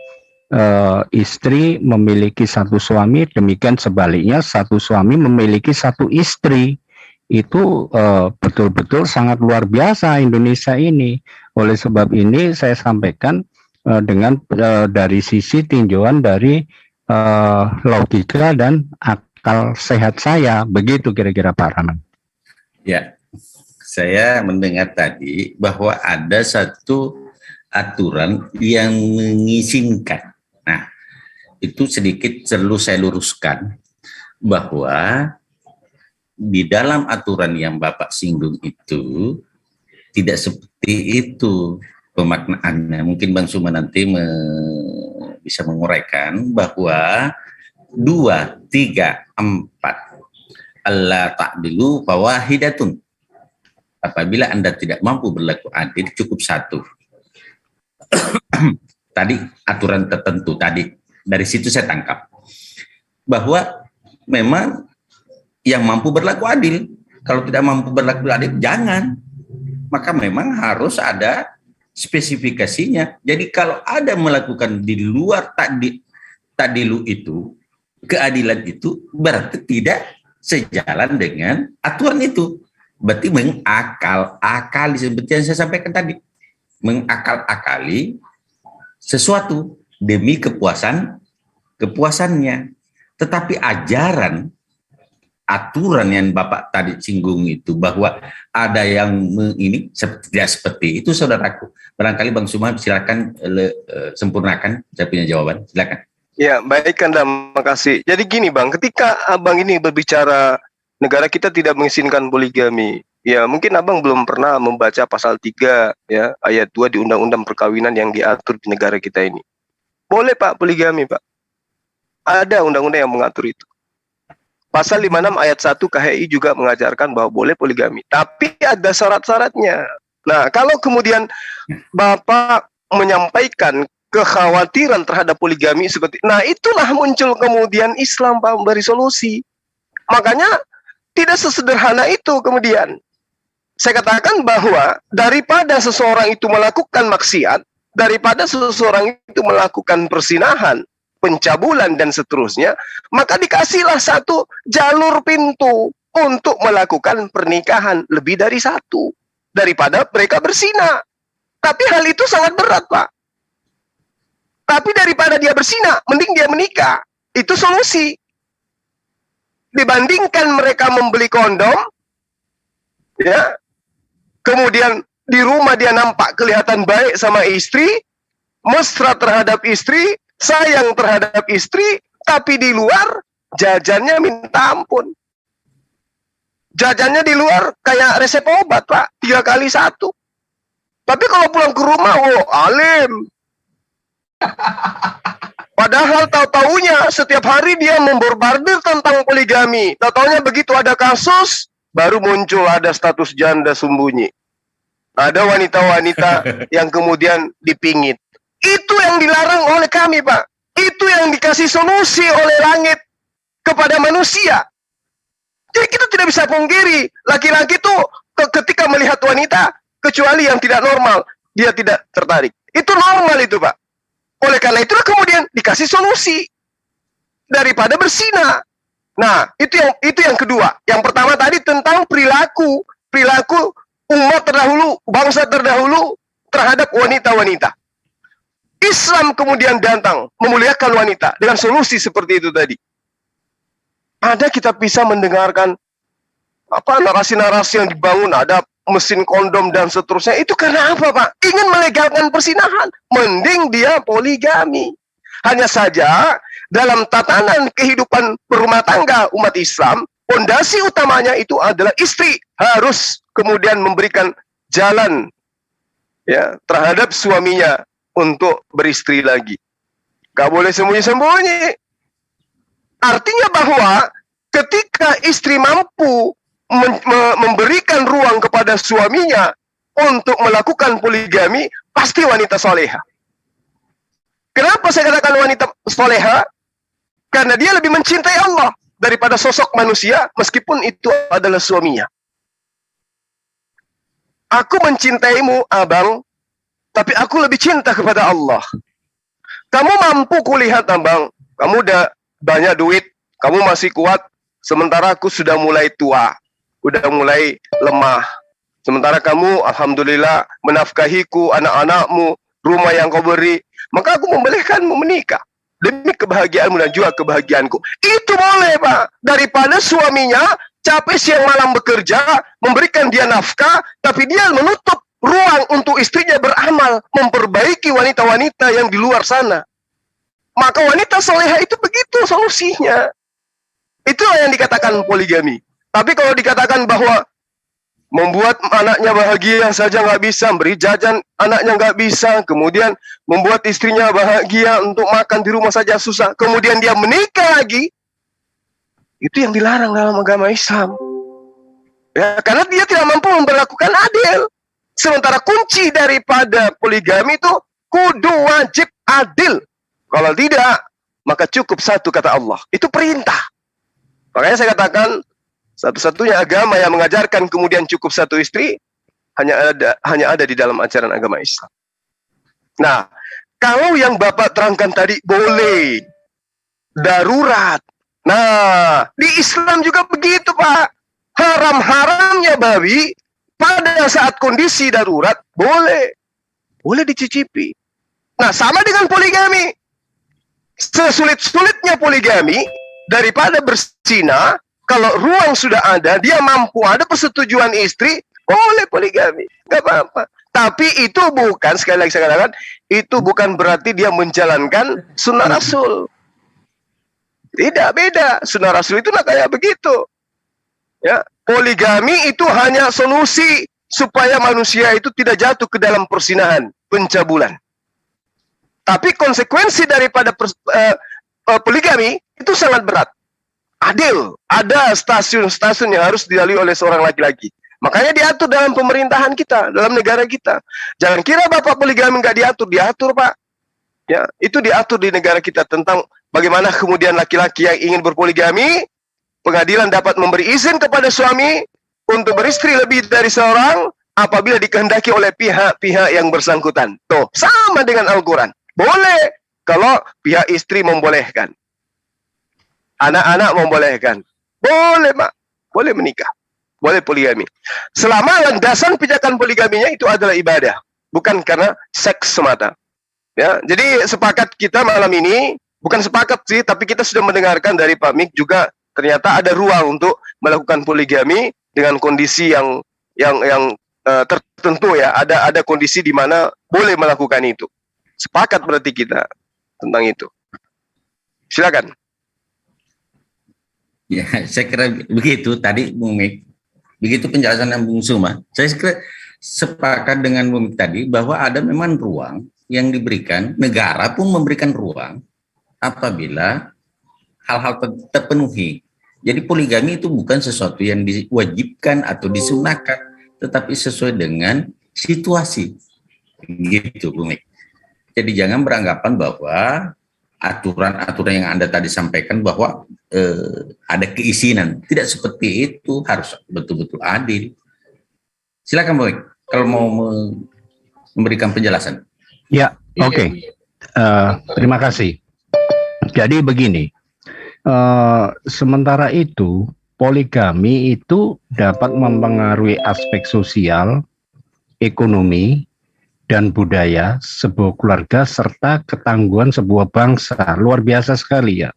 istri memiliki satu suami, demikian sebaliknya satu suami memiliki satu istri. Itu betul-betul sangat luar biasa Indonesia ini. Oleh sebab ini saya sampaikan dengan dari sisi tinjauan dari logika dan akal sehat saya. Begitu kira-kira Pak Rahman. Ya, saya mendengar tadi bahwa ada satu aturan yang mengizinkan. Nah, itu sedikit perlu saya luruskan bahwa di dalam aturan yang Bapak singgung itu tidak seperti itu pemaknaannya. Mungkin Bang Suma nanti bisa menguraikan bahwa 2, 3, 4 Allah ta'dilu fawahidatun. Apabila Anda tidak mampu berlaku adil, cukup satu. Tadi aturan tertentu tadi, dari situ saya tangkap bahwa memang yang mampu berlaku adil. Kalau tidak mampu berlaku adil, jangan. Maka memang harus ada spesifikasinya. Jadi kalau ada melakukan di luar tadilu itu, keadilan itu berarti tidak sejalan dengan aturan itu. Berarti mengakal-akali seperti yang saya sampaikan tadi. Mengakal-akali sesuatu demi kepuasannya. Tetapi ajaran, aturan yang Bapak tadi singgung itu, bahwa ada yang ini tidak seperti itu, saudaraku. Barangkali Bang Suma silakan sempurnakan, saya punya jawaban, silakan. Ya, baik Anda, makasih. Jadi gini Bang, ketika Abang ini berbicara negara kita tidak mengizinkan poligami, ya mungkin Abang belum pernah membaca pasal 3 ya, ayat 2 di Undang-Undang Perkawinan yang diatur di negara kita ini. Boleh Pak poligami Pak. Ada undang-undang yang mengatur itu. Pasal 56 ayat 1 KHI juga mengajarkan bahwa boleh poligami, tapi ada syarat-syaratnya. Nah, kalau kemudian Bapak menyampaikan kekhawatiran terhadap poligami seperti, nah itulah muncul kemudian Islam Pak memberi solusi. Makanya tidak sesederhana itu kemudian. Saya katakan bahwa daripada seseorang itu melakukan maksiat, daripada seseorang itu melakukan persinahan, pencabulan dan seterusnya, maka dikasihlah satu jalur pintu untuk melakukan pernikahan lebih dari satu daripada mereka berzina. Tapi hal itu sangat berat Pak. Tapi daripada dia berzina, mending dia menikah. Itu solusi. Dibandingkan mereka membeli kondom, ya, kemudian di rumah dia nampak kelihatan baik sama istri, mesra terhadap istri, sayang terhadap istri, tapi di luar jajannya minta ampun. Jajannya di luar kayak resep obat Pak, 3 kali 1. Tapi kalau pulang ke rumah, alim. Padahal tahu-taunya setiap hari dia memborbardir tentang poligami. Tahu-taunya begitu ada kasus, baru muncul ada status janda sembunyi. Ada wanita-wanita yang kemudian dipingit. Itu yang dilarang oleh kami Pak. Itu yang dikasih solusi oleh langit kepada manusia. Jadi kita tidak bisa pungkiri, laki-laki itu ketika melihat wanita, kecuali yang tidak normal, dia tidak tertarik. Itu normal itu Pak. Oleh karena itulah kemudian dikasih solusi daripada berzina. Nah, itu yang kedua. Yang pertama tadi tentang perilaku umat terdahulu, bangsa terdahulu terhadap wanita-wanita. Islam kemudian datang memuliakan wanita dengan solusi seperti itu tadi. Ada kita bisa mendengarkan narasi-narasi yang dibangun, ada mesin kondom dan seterusnya. Itu karena apa Pak? Ingin melegalkan persinahan. Mending dia poligami. Hanya saja dalam tatanan kehidupan berumah tangga umat Islam, fondasi utamanya itu adalah istri harus kemudian memberikan jalan ya terhadap suaminya untuk beristri lagi. Gak boleh sembunyi-sembunyi. Artinya bahwa ketika istri mampu memberikan ruang kepada suaminya untuk melakukan poligami, pasti wanita soleha. Kenapa saya katakan wanita soleha? Karena dia lebih mencintai Allah daripada sosok manusia, meskipun itu adalah suaminya. Aku mencintaimu, abang, tapi aku lebih cinta kepada Allah. Kamu mampu kulihat, abang, kamu udah banyak duit, kamu masih kuat, sementara aku sudah mulai tua. Udah mulai lemah. Sementara kamu, alhamdulillah, menafkahiku, anak-anakmu, rumah yang kau beri. Maka aku membolehkanmu menikah. Demi kebahagiaanmu dan juga kebahagiaanku. Itu boleh Pak. Daripada suaminya capek siang malam bekerja, memberikan dia nafkah, tapi dia menutup ruang untuk istrinya beramal, memperbaiki wanita-wanita yang di luar sana. Maka wanita soleha itu begitu solusinya. Itulah yang dikatakan poligami. Tapi kalau dikatakan bahwa membuat anaknya bahagia saja nggak bisa, beri jajan anaknya nggak bisa, kemudian membuat istrinya bahagia untuk makan di rumah saja susah, kemudian dia menikah lagi, itu yang dilarang dalam agama Islam. Ya, karena dia tidak mampu memperlakukan adil. Sementara kunci daripada poligami itu kudu wajib adil. Kalau tidak, maka cukup satu kata Allah. Itu perintah. Makanya saya katakan, satu-satunya agama yang mengajarkan kemudian cukup satu istri hanya ada di dalam ajaran agama Islam. Nah, kalau yang Bapak terangkan tadi boleh darurat. Nah, di Islam juga begitu, Pak. Haram-haramnya babi pada saat kondisi darurat boleh dicicipi. Nah, sama dengan poligami. Sesulit-sulitnya poligami, daripada berzina, kalau ruang sudah ada, dia mampu, ada persetujuan istri, boleh poligami, nggak apa-apa. Tapi itu bukan, sekali lagi saya katakan, itu bukan berarti dia menjalankan sunnah Rasul. Tidak, beda. Sunnah Rasul itu kayak begitu. Ya, poligami itu hanya solusi supaya manusia itu tidak jatuh ke dalam persinahan, pencabulan. Tapi konsekuensi daripada poligami itu sangat berat. Adil, ada stasiun-stasiun yang harus dilalui oleh seorang laki-laki. Makanya diatur dalam pemerintahan kita, dalam negara kita. Jangan kira bapak poligami nggak diatur, diatur Pak. Ya, itu diatur di negara kita tentang bagaimana kemudian laki-laki yang ingin berpoligami, pengadilan dapat memberi izin kepada suami untuk beristri lebih dari seorang apabila dikehendaki oleh pihak-pihak yang bersangkutan. Tuh, sama dengan Al-Quran. Boleh kalau pihak istri membolehkan. Anak-anak membolehkan. Boleh, Mak. Boleh menikah. Boleh poligami. Selama landasan pijakan poligaminya itu adalah ibadah. Bukan karena seks semata. Ya, jadi sepakat kita malam ini, bukan sepakat sih, tapi kita sudah mendengarkan dari Pak Mik juga ternyata ada ruang untuk melakukan poligami dengan kondisi yang tertentu ya. Ada kondisi di mana boleh melakukan itu. Sepakat berarti kita tentang itu. Silakan. Ya, saya kira begitu tadi Bung Mik. Begitu penjelasan Bung Suma. Saya kira sepakat dengan Bung Mik tadi bahwa ada memang ruang yang diberikan, negara pun memberikan ruang apabila hal-hal terpenuhi. Jadi poligami itu bukan sesuatu yang diwajibkan atau disunahkan, tetapi sesuai dengan situasi. Gitu, Bung Mik. Jadi jangan beranggapan bahwa aturan-aturan yang Anda tadi sampaikan bahwa ada keizinan. Tidak seperti itu, harus betul-betul adil. Silakan, Bung Mik, kalau mau memberikan penjelasan. Ya, oke. Terima kasih. Jadi begini, sementara itu poligami itu dapat mempengaruhi aspek sosial, ekonomi, dan budaya sebuah keluarga serta ketangguhan sebuah bangsa. Luar biasa sekali ya.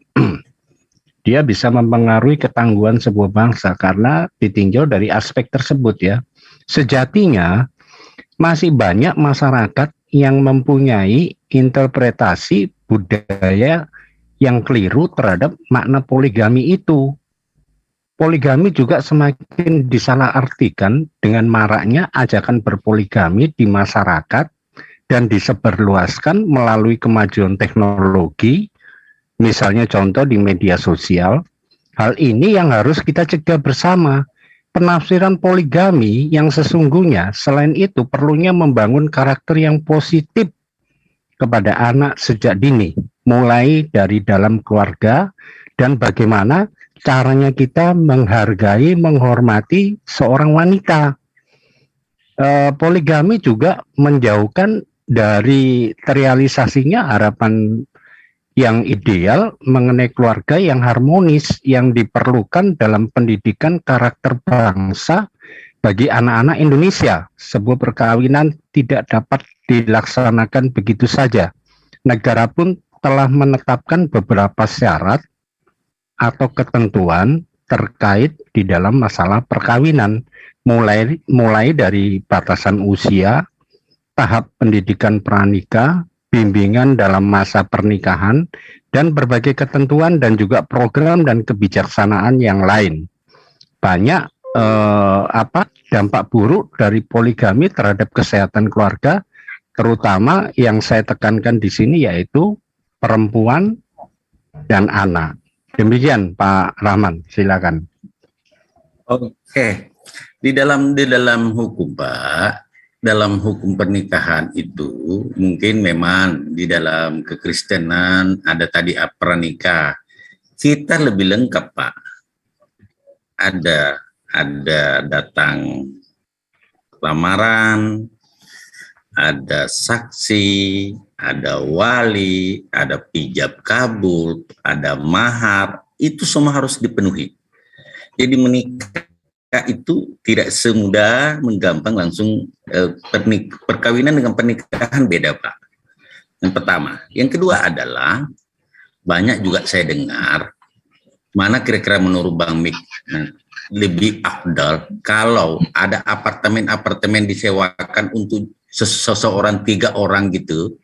Dia bisa mempengaruhi ketangguhan sebuah bangsa karena ditinjau dari aspek tersebut ya. Sejatinya masih banyak masyarakat yang mempunyai interpretasi budaya yang keliru terhadap makna poligami itu. Poligami juga semakin disalahartikan dengan maraknya ajakan berpoligami di masyarakat dan disebarluaskan melalui kemajuan teknologi, misalnya contoh di media sosial. Hal ini yang harus kita cegah bersama. Penafsiran poligami yang sesungguhnya selain itu perlunya membangun karakter yang positif kepada anak sejak dini, mulai dari dalam keluarga dan bagaimana caranya kita menghargai, menghormati seorang wanita. Poligami juga menjauhkan dari terrealisasinya harapan yang ideal mengenai keluarga yang harmonis yang diperlukan dalam pendidikan karakter bangsa bagi anak-anak Indonesia. Sebuah perkawinan tidak dapat dilaksanakan begitu saja. Negara pun telah menetapkan beberapa syarat atau ketentuan terkait di dalam masalah perkawinan, mulai dari batasan usia, tahap pendidikan pranikah, bimbingan dalam masa pernikahan, dan berbagai ketentuan dan juga program dan kebijaksanaan yang lain. Banyak dampak buruk dari poligami terhadap kesehatan keluarga, terutama yang saya tekankan di sini yaitu perempuan dan anak. Demikian Pak Rahman, silakan. Oke, di dalam hukum Pak. Dalam hukum pernikahan itu mungkin memang di dalam kekristenan ada tadi pranikah. Kita lebih lengkap Pak. Ada datang lamaran, ada saksi, ada wali, ada ijab kabul, ada mahar. Itu semua harus dipenuhi. Jadi menikah itu tidak semudah menggampang langsung perkawinan dengan pernikahan beda Pak. Yang pertama. Yang kedua adalah banyak juga saya dengar mana kira-kira menurut Bang Mik lebih afdal kalau ada apartemen disewakan untuk seseorang 3 orang gitu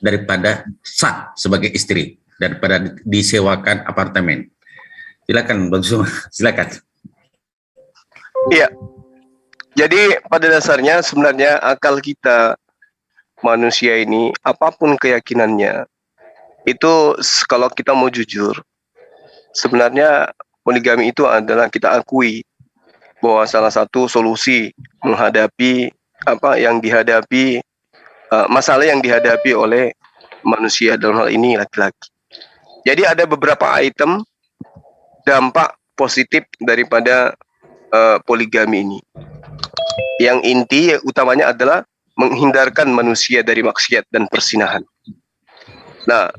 daripada sah sebagai istri daripada disewakan apartemen. Silakan Bang Suma, silakan. Iya. Jadi pada dasarnya sebenarnya akal kita manusia ini apapun keyakinannya itu kalau kita mau jujur sebenarnya poligami itu adalah kita akui bahwa salah satu solusi menghadapi masalah yang dihadapi oleh manusia dalam hal ini laki-laki. Jadi ada beberapa item dampak positif daripada poligami ini. Yang inti utamanya adalah menghindarkan manusia dari maksiat dan persinahan. Nah,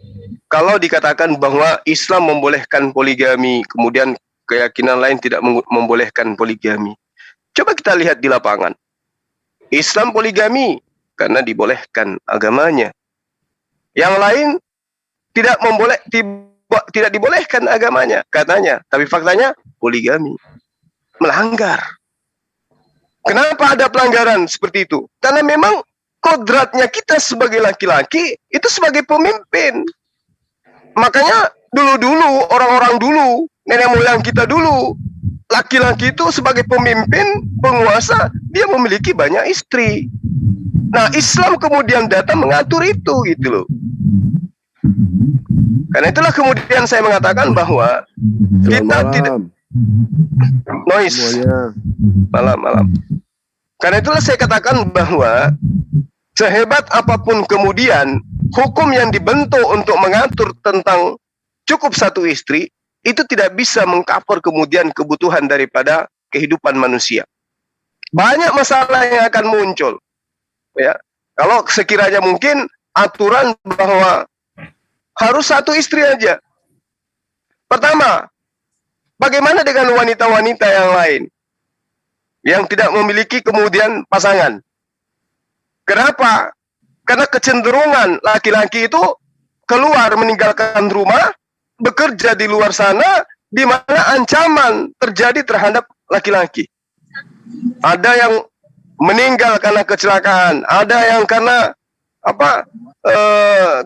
kalau dikatakan bahwa Islam membolehkan poligami, kemudian keyakinan lain tidak membolehkan poligami. Coba kita lihat di lapangan. Islam poligami karena dibolehkan agamanya. Yang lain tidak dibolehkan agamanya, katanya. Tapi faktanya poligami. Melanggar. Kenapa ada pelanggaran seperti itu? Karena memang kodratnya kita sebagai laki-laki itu sebagai pemimpin. Makanya dulu-dulu, orang-orang dulu, nenek moyang kita dulu, laki-laki itu sebagai pemimpin, penguasa, dia memiliki banyak istri. Nah, Islam kemudian datang mengatur itu, gitu loh. Karena itulah kemudian saya mengatakan bahwa kita tidak noise malam. Karena itulah saya katakan bahwa sehebat apapun kemudian hukum yang dibentuk untuk mengatur tentang cukup satu istri itu tidak bisa mengcover kemudian kebutuhan daripada kehidupan manusia. Banyak masalah yang akan muncul. Ya, kalau sekiranya mungkin aturan bahwa harus satu istri aja. Pertama, bagaimana dengan wanita-wanita yang lain yang tidak memiliki kemudian pasangan? Kenapa? Karena kecenderungan laki-laki itu keluar meninggalkan rumah, bekerja di luar sana, di mana ancaman terjadi terhadap laki-laki. Ada yang meninggal karena kecelakaan, ada yang karena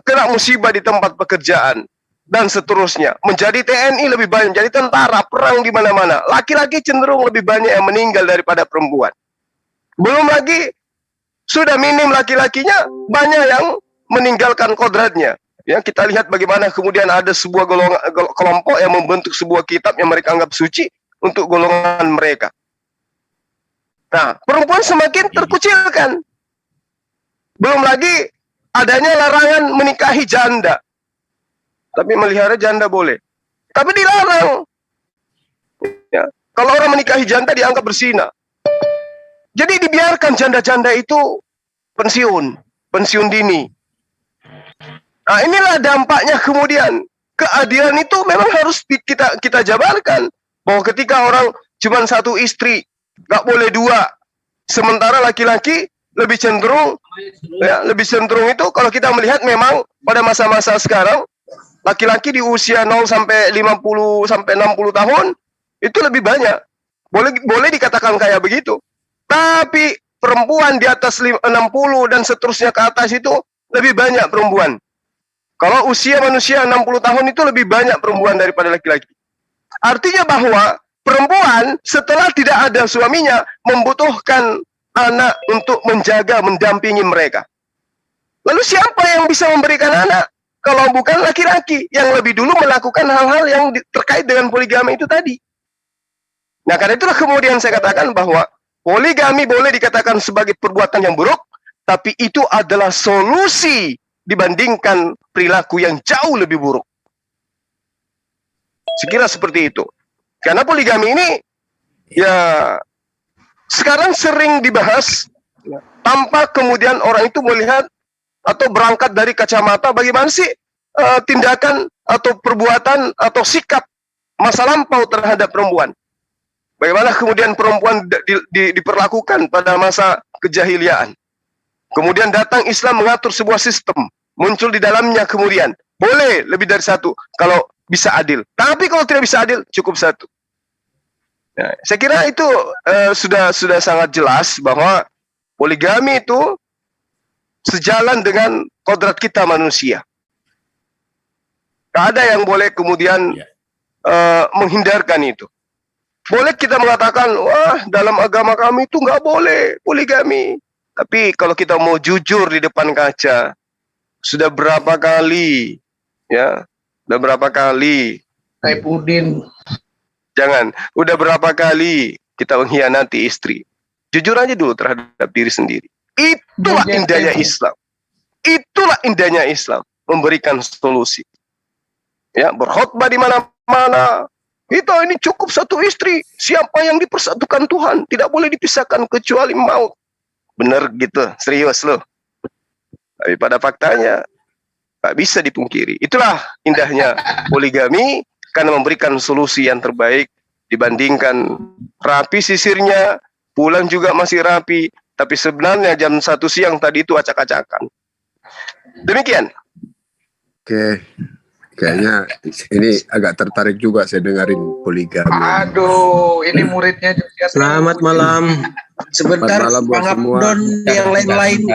kena musibah di tempat pekerjaan, dan seterusnya. Menjadi TNI lebih banyak, menjadi tentara, perang di mana-mana. Laki-laki cenderung lebih banyak yang meninggal daripada perempuan. Belum lagi, sudah minim laki-lakinya, banyak yang meninggalkan kodratnya. Ya, kita lihat bagaimana kemudian ada sebuah kelompok yang membentuk sebuah kitab yang mereka anggap suci untuk golongan mereka. Nah, perempuan semakin terkucilkan. Belum lagi adanya larangan menikahi janda. Tapi melihara janda boleh. Tapi dilarang. Ya, kalau orang menikahi janda dianggap berzina. Jadi dibiarkan janda-janda itu pensiun dini. Nah, inilah dampaknya kemudian. Keadilan itu memang harus kita jabarkan. Bahwa ketika orang cuma satu istri, nggak boleh 2. Sementara laki-laki lebih cenderung itu kalau kita melihat memang pada masa-masa sekarang laki-laki di usia 0 sampai 50 sampai 60 tahun itu lebih banyak. Boleh dikatakan kayak begitu. Tapi perempuan di atas 60 dan seterusnya ke atas itu lebih banyak perempuan. Kalau usia manusia 60 tahun itu lebih banyak perempuan daripada laki-laki. Artinya bahwa perempuan setelah tidak ada suaminya membutuhkan anak untuk menjaga, mendampingi mereka. Lalu siapa yang bisa memberikan anak? Kalau bukan laki-laki yang lebih dulu melakukan hal-hal yang terkait dengan poligami itu tadi. Nah, karena itulah kemudian saya katakan bahwa poligami boleh dikatakan sebagai perbuatan yang buruk, tapi itu adalah solusi dibandingkan perilaku yang jauh lebih buruk. Sekira seperti itu. Karena poligami ini ya sekarang sering dibahas tanpa kemudian orang itu melihat atau berangkat dari kacamata bagaimana sih tindakan atau perbuatan atau sikap masa lampau terhadap perempuan. Bagaimana kemudian perempuan diperlakukan pada masa kejahiliaan. Kemudian datang Islam mengatur sebuah sistem. Muncul di dalamnya kemudian. Boleh lebih dari satu. Kalau bisa adil. Tapi kalau tidak bisa adil, cukup satu. Nah, saya kira itu sudah sangat jelas bahwa poligami itu sejalan dengan kodrat kita manusia. Tidak ada yang boleh kemudian menghindarkan itu. Boleh kita mengatakan, wah dalam agama kami itu nggak boleh poligami. Tapi kalau kita mau jujur di depan kaca, sudah berapa kali, ya, udah berapa kali, Saipudin, jangan, udah berapa kali kita mengkhianati istri. Jujur aja dulu terhadap diri sendiri. Itulah indahnya Islam. Itulah indahnya Islam, memberikan solusi. Ya, berkhotbah di mana-mana. Kita ini cukup satu istri. Siapa yang dipersatukan Tuhan tidak boleh dipisahkan kecuali maut. Benar gitu, serius loh. Tapi pada faktanya tak bisa dipungkiri. Itulah indahnya poligami, karena memberikan solusi yang terbaik dibandingkan rapi sisirnya, pulang juga masih rapi, tapi sebenarnya jam 1 siang tadi itu acak-acakan. Demikian. Oke. Kayaknya ini agak tertarik juga saya dengerin poligami. aduh, ini muridnya juga. Selamat malam. Sebentar, Bang Abdon, yang lain-lain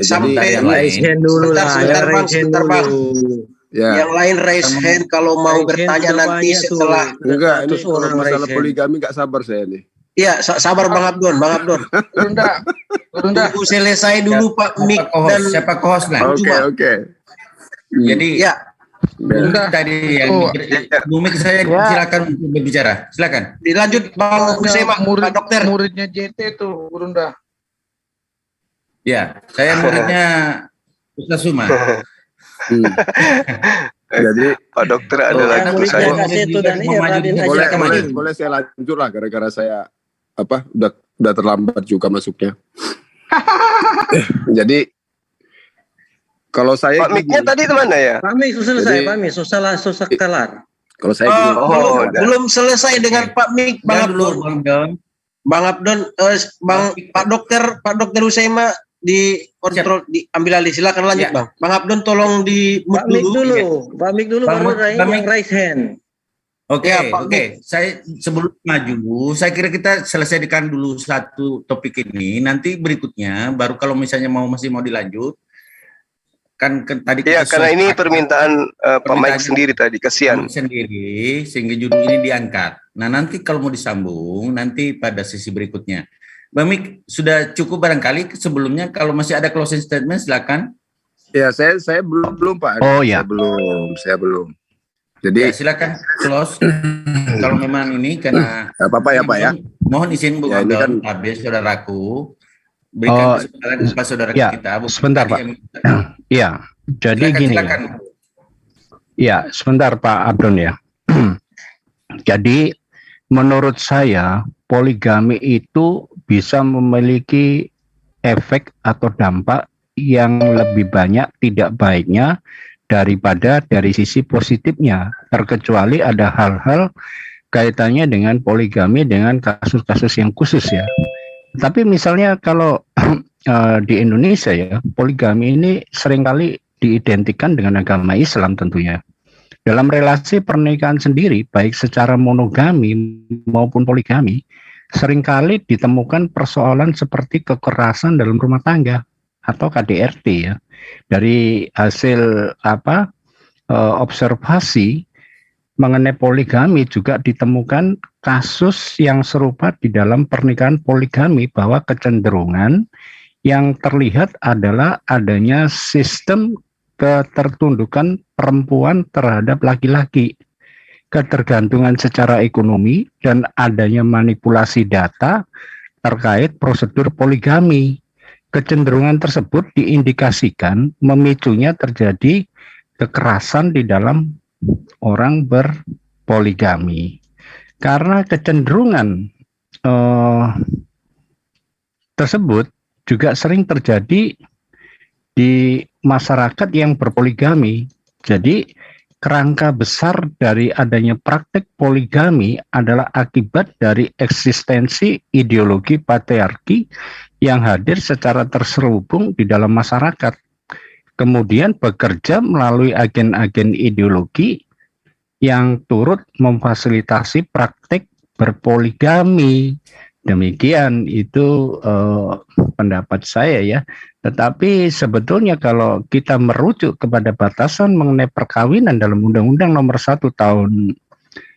sampai raise hand dulu lah. Sebentar, Bang. Ya. Yang lain raise hand kalau mau bertanya nanti setelah. Enggak, ini kalau masalah poligami enggak sabar saya nih. Iya, sabar Bang Abdon, Bang Abdon. Tunggu selesai dulu Pak Mik dan siapa co-hostnya? Oke. Jadi ya. Tadi yang Bu Mik, saya silakan untuk berbicara. Silakan. Dilanjut Bang Husema, Pak Dokter. Muridnya JT tuh, Gurunda. Ya, saya muridnya Ustaz Suma. Jadi Pak Dokter adalah guru saya. Boleh saya lanjut lah, gara-gara saya udah terlambat juga masuknya. Jadi kalau saya Pak Miknya tadi mana ya? Pak Mik susah selesai, Pak Mik susah kelar. Kalau saya belum selesai dengan Pak Mik, Bang Abdon. Bang Abdon, Pak Dokter Husema di kontrol, diambil alih. Silakan lanjut, Bang. Bang Abdon tolong di mute dulu. Pak Mik dulu baru raise hand. Oke. Saya sebelum maju, saya kira kita selesaikan dulu satu topik ini. Nanti berikutnya, baru kalau misalnya masih mau dilanjut, kan tadi. Iya, karena ini permintaan Pak Mike sendiri tadi, kasihan. Sendiri, sehingga judul ini diangkat. Nah, nanti kalau mau disambung, nanti pada sesi berikutnya. Bang Mik, sudah cukup barangkali sebelumnya. Kalau masih ada closing statement, silakan. Ya, saya belum Pak. Oh ya. Saya belum. Jadi silakan close. Kalau memang ini karena apa-apa ya Pak ya. Mohon izin Bu Abdon, habis saudaraku. Berikan kesempatan kepada saudara kita. Sebentar Pak. Ya, jadi gini. Ya, sebentar Pak Abdon ya. Jadi menurut saya poligami itu bisa memiliki efek atau dampak yang lebih banyak tidak baiknya daripada dari sisi positifnya, terkecuali ada hal-hal kaitannya dengan poligami dengan kasus-kasus yang khusus ya. Tapi misalnya kalau di Indonesia ya, poligami ini seringkali diidentikan dengan agama Islam tentunya. Dalam relasi pernikahan sendiri, baik secara monogami maupun poligami, seringkali ditemukan persoalan seperti kekerasan dalam rumah tangga atau KDRT ya. Dari hasil observasi mengenai poligami juga ditemukan kasus yang serupa di dalam pernikahan poligami, bahwa kecenderungan yang terlihat adalah adanya sistem ketertundukan perempuan terhadap laki-laki, ketergantungan secara ekonomi, dan adanya manipulasi data terkait prosedur poligami. Kecenderungan tersebut diindikasikan memicunya terjadi kekerasan di dalam orang berpoligami. Karena kecenderungan tersebut juga sering terjadi di masyarakat yang berpoligami. Jadi kerangka besar dari adanya praktek poligami adalah akibat dari eksistensi ideologi patriarki yang hadir secara terselubung di dalam masyarakat. Kemudian bekerja melalui agen-agen ideologi yang turut memfasilitasi praktik berpoligami. Demikian itu pendapat saya ya. Tetapi sebetulnya kalau kita merujuk kepada batasan mengenai perkawinan dalam Undang-Undang Nomor 1 Tahun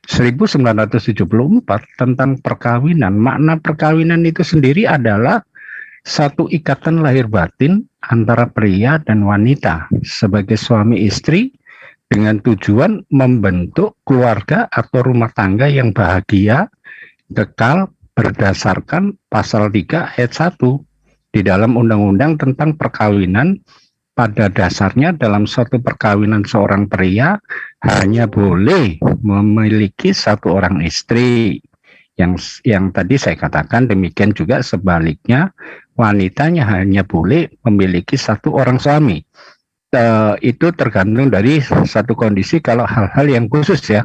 1974 tentang perkawinan, makna perkawinan itu sendiri adalah satu ikatan lahir batin antara pria dan wanita sebagai suami istri dengan tujuan membentuk keluarga atau rumah tangga yang bahagia, kekal, berdasarkan pasal 3 ayat 1 di dalam Undang-Undang tentang perkawinan. Pada dasarnya dalam suatu perkawinan seorang pria hanya boleh memiliki satu orang istri. Yang tadi saya katakan, demikian juga sebaliknya wanitanya hanya boleh memiliki satu orang suami. Itu tergantung dari satu kondisi kalau hal-hal yang khusus ya.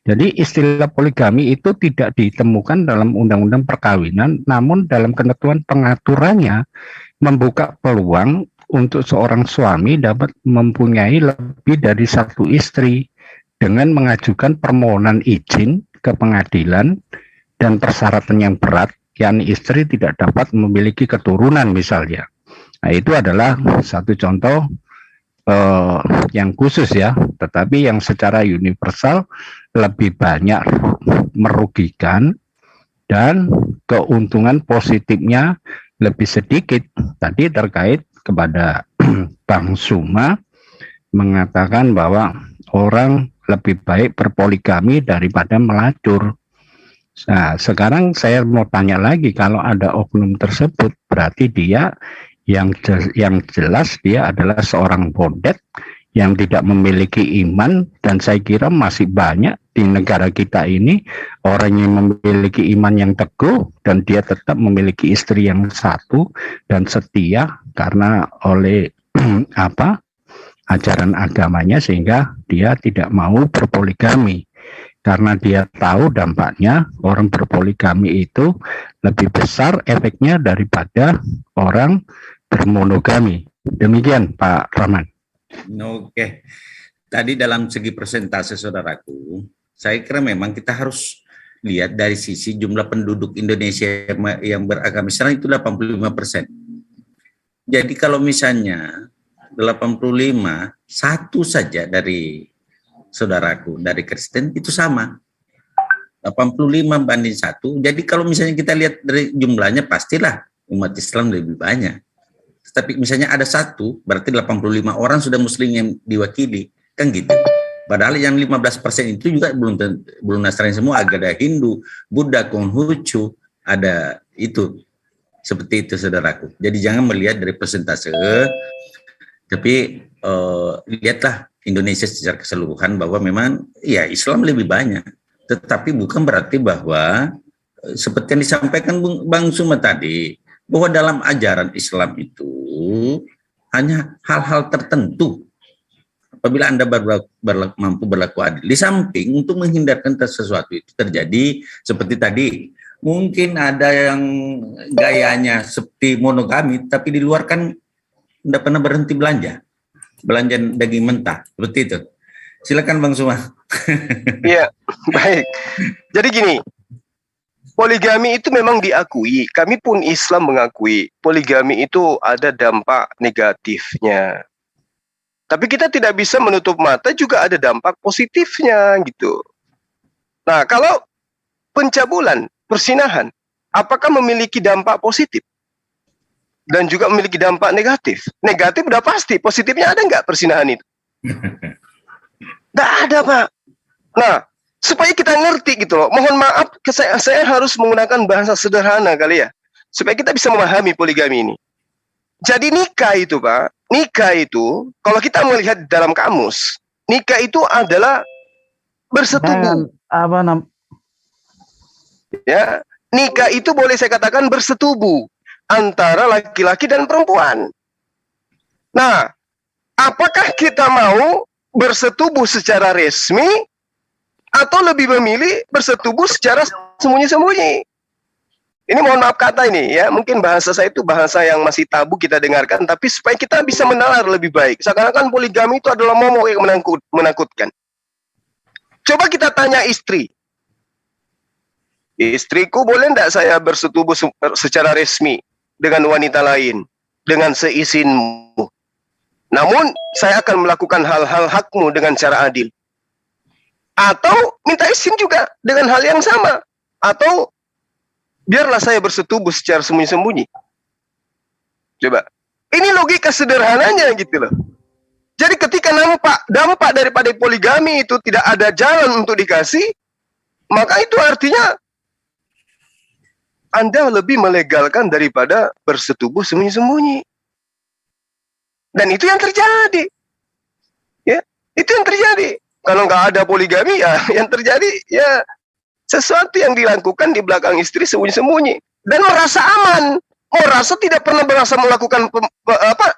Jadi istilah poligami itu tidak ditemukan dalam undang-undang perkawinan, namun dalam ketentuan pengaturannya membuka peluang untuk seorang suami dapat mempunyai lebih dari satu istri dengan mengajukan permohonan izin ke pengadilan dan persyaratan yang berat, yakni istri tidak dapat memiliki keturunan misalnya. Nah, itu adalah satu contoh yang khusus ya, tetapi yang secara universal lebih banyak merugikan dan keuntungan positifnya lebih sedikit. Tadi terkait kepada Bang Suma mengatakan bahwa orang lebih baik berpoligami daripada melacur. Nah, sekarang saya mau tanya lagi, kalau ada oknum tersebut berarti dia yang jelas dia adalah seorang bondet yang tidak memiliki iman, dan saya kira masih banyak di negara kita ini orang yang memiliki iman yang teguh dan dia tetap memiliki istri yang satu dan setia karena oleh ajaran agamanya, sehingga dia tidak mau berpoligami karena dia tahu dampaknya orang berpoligami itu lebih besar efeknya daripada orang bermonogami. Demikian Pak Rahman. Oke, tadi dalam segi persentase saudaraku, saya kira memang kita harus lihat dari sisi jumlah penduduk Indonesia yang beragama Islam itu 85%. Jadi kalau misalnya 85, satu saja dari saudaraku dari Kristen itu sama. 85 banding 1. Jadi kalau misalnya kita lihat dari jumlahnya, pastilah umat Islam lebih banyak. Tapi misalnya ada satu, berarti 85 orang sudah muslim yang diwakili, kan gitu. Padahal yang 15% itu juga belum Nasrani semua, ada Hindu, Buddha, Konghucu, ada itu. Seperti itu saudaraku. Jadi jangan melihat dari persentase, tapi lihatlah Indonesia secara keseluruhan bahwa memang ya Islam lebih banyak. Tetapi bukan berarti bahwa seperti yang disampaikan Bang Suma tadi, bahwa dalam ajaran Islam itu hanya hal-hal tertentu apabila Anda mampu berlaku adil. Di samping untuk menghindarkan sesuatu itu terjadi seperti tadi, mungkin ada yang gayanya seperti monogami, tapi di luar kan tidak pernah berhenti belanja daging mentah, seperti itu. Silakan Bang Suma. Iya, baik. Jadi gini, poligami itu memang diakui, kami pun Islam mengakui poligami itu ada dampak negatifnya. Tapi kita tidak bisa menutup mata juga ada dampak positifnya gitu. Nah, kalau pencabulan, persinahan, apakah memiliki dampak positif? Dan juga memiliki dampak negatif? Negatif udah pasti, positifnya ada nggak persinahan itu? Nggak ada, Pak. Nah, supaya kita ngerti gitu loh. Mohon maaf, saya harus menggunakan bahasa sederhana kali ya, supaya kita bisa memahami poligami ini. Jadi nikah itu Pak, nikah itu kalau kita melihat dalam kamus, nikah itu adalah bersetubuh. Ya, nikah itu boleh saya katakan bersetubuh antara laki-laki dan perempuan. Nah, apakah kita mau bersetubuh secara resmi atau lebih memilih bersetubuh secara sembunyi-sembunyi? Ini mohon maaf kata ini ya, mungkin bahasa saya itu bahasa yang masih tabu kita dengarkan, tapi supaya kita bisa menalar lebih baik. Seakan-akan poligami itu adalah momok yang menakutkan. Coba kita tanya istri. Istriku, boleh enggak saya bersetubuh secara resmi dengan wanita lain, dengan seizinmu? Namun, saya akan melakukan hal-hal hakmu dengan cara adil. Atau minta izin juga dengan hal yang sama. Atau biarlah saya bersetubuh secara sembunyi-sembunyi. Coba. Ini logika sederhananya gitu loh. Jadi ketika dampak daripada poligami itu tidak ada jalan untuk dikasih, maka itu artinya Anda lebih melegalkan daripada bersetubuh sembunyi-sembunyi. Dan itu yang terjadi. Ya, itu yang terjadi. Kalau nggak ada poligami, ya yang terjadi ya sesuatu yang dilakukan di belakang istri sembunyi-sembunyi dan merasa aman. Merasa tidak pernah merasa melakukan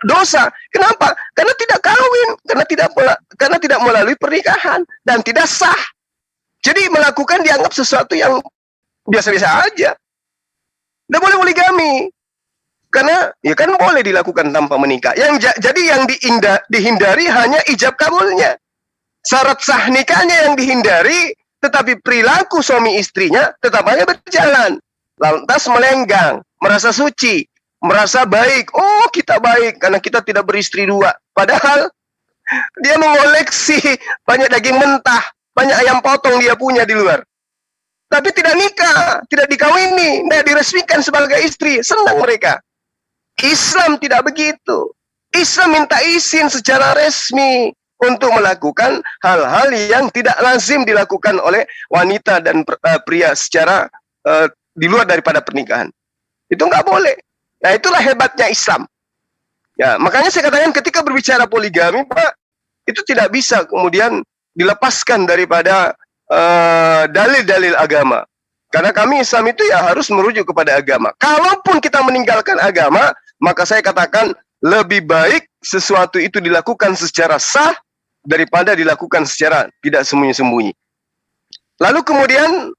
dosa. Kenapa? Karena tidak kawin, karena tidak melalui pernikahan dan tidak sah. Jadi melakukan dianggap sesuatu yang biasa-biasa aja. Tidak boleh poligami. Karena ya kan boleh dilakukan tanpa menikah. Jadi yang dihindari hanya ijab kabulnya. Syarat sah nikahnya yang dihindari, tetapi perilaku suami istrinya tetap aja berjalan. Lantas melenggang, merasa suci, merasa baik. Oh, kita baik karena kita tidak beristri dua. Padahal dia mengoleksi banyak daging mentah, banyak ayam potong dia punya di luar. Tapi tidak nikah, tidak dikawini, tidak diresmikan sebagai istri. Senang mereka. Islam tidak begitu. Islam minta izin secara resmi untuk melakukan hal-hal yang tidak lazim dilakukan oleh wanita dan pria secara di luar daripada pernikahan. Itu nggak boleh. Nah, itulah hebatnya Islam. Ya, makanya saya katakan ketika berbicara poligami, Pak, itu tidak bisa kemudian dilepaskan daripada dalil-dalil agama. Karena kami Islam itu ya harus merujuk kepada agama. Kalaupun kita meninggalkan agama, maka saya katakan lebih baik sesuatu itu dilakukan secara sah daripada dilakukan secara tidak sembunyi-sembunyi. Lalu kemudian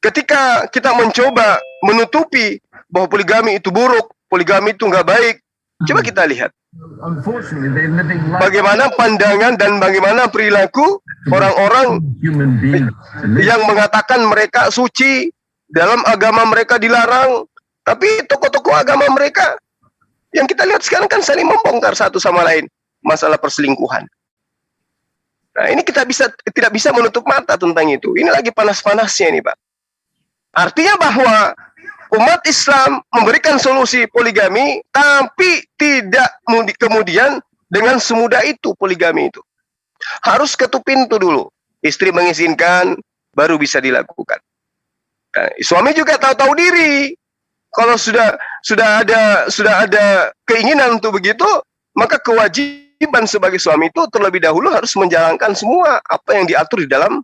ketika kita mencoba menutupi bahwa poligami itu buruk, poligami itu nggak baik, coba kita lihat bagaimana pandangan dan bagaimana perilaku orang-orang yang mengatakan mereka suci, dalam agama mereka dilarang, tapi tokoh-tokoh agama mereka yang kita lihat sekarang kan saling membongkar satu sama lain masalah perselingkuhan. Nah, ini kita tidak bisa menutup mata tentang itu. Ini lagi panas-panasnya nih, Pak. Artinya bahwa umat Islam memberikan solusi poligami, tapi tidak kemudian dengan semudah itu poligami itu. Harus ketuk pintu dulu. Istri mengizinkan, baru bisa dilakukan. Nah, suami juga tahu-tahu diri. Kalau sudah ada keinginan untuk begitu, maka kewajiban sebagai suami itu terlebih dahulu harus menjalankan semua apa yang diatur di dalam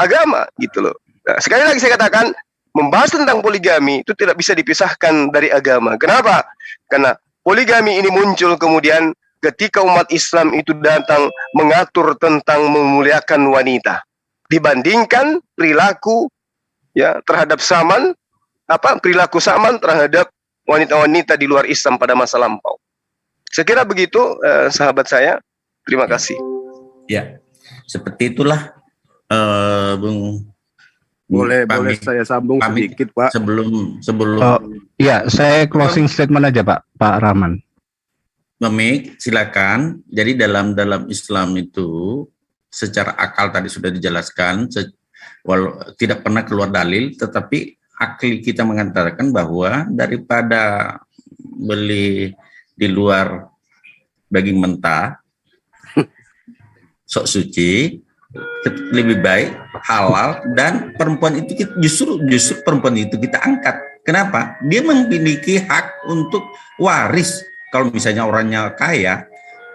agama, gitu loh. Nah, sekali lagi saya katakan, membahas tentang poligami itu tidak bisa dipisahkan dari agama. Kenapa? Karena poligami ini muncul kemudian ketika umat Islam itu datang mengatur tentang memuliakan wanita dibandingkan perilaku ya terhadap perilaku saman terhadap wanita-wanita di luar Islam pada masa lampau. Saya kira begitu, sahabat saya. Terima kasih. Ya, seperti itulah, Bung. Boleh saya sambung sedikit, Pak. Sebelum ya, saya closing statement aja, Pak Rahman. Memik, silakan. Jadi dalam Islam itu secara akal tadi sudah dijelaskan, tidak pernah keluar dalil, tetapi akli kita mengatakan bahwa daripada beli di luar daging mentah, sok suci, lebih baik halal, dan perempuan itu justru perempuan itu kita angkat. Kenapa? Dia memiliki hak untuk waris. Kalau misalnya orangnya kaya,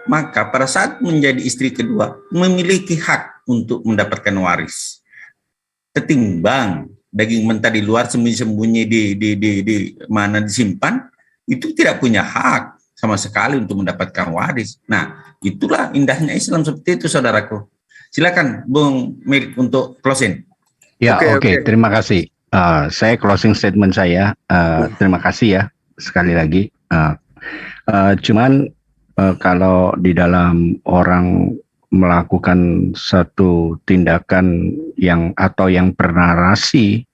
maka pada saat menjadi istri kedua memiliki hak untuk mendapatkan waris. Ketimbang daging mentah di luar sembunyi-sembunyi di mana disimpan, itu tidak punya hak sama sekali untuk mendapatkan waris. Nah, itulah indahnya Islam seperti itu, saudaraku. Silakan Bung Milik untuk closing. Ya, oke. Terima kasih. Saya closing statement saya. Terima kasih ya sekali lagi. Cuman kalau di dalam orang melakukan satu tindakan yang bernarasi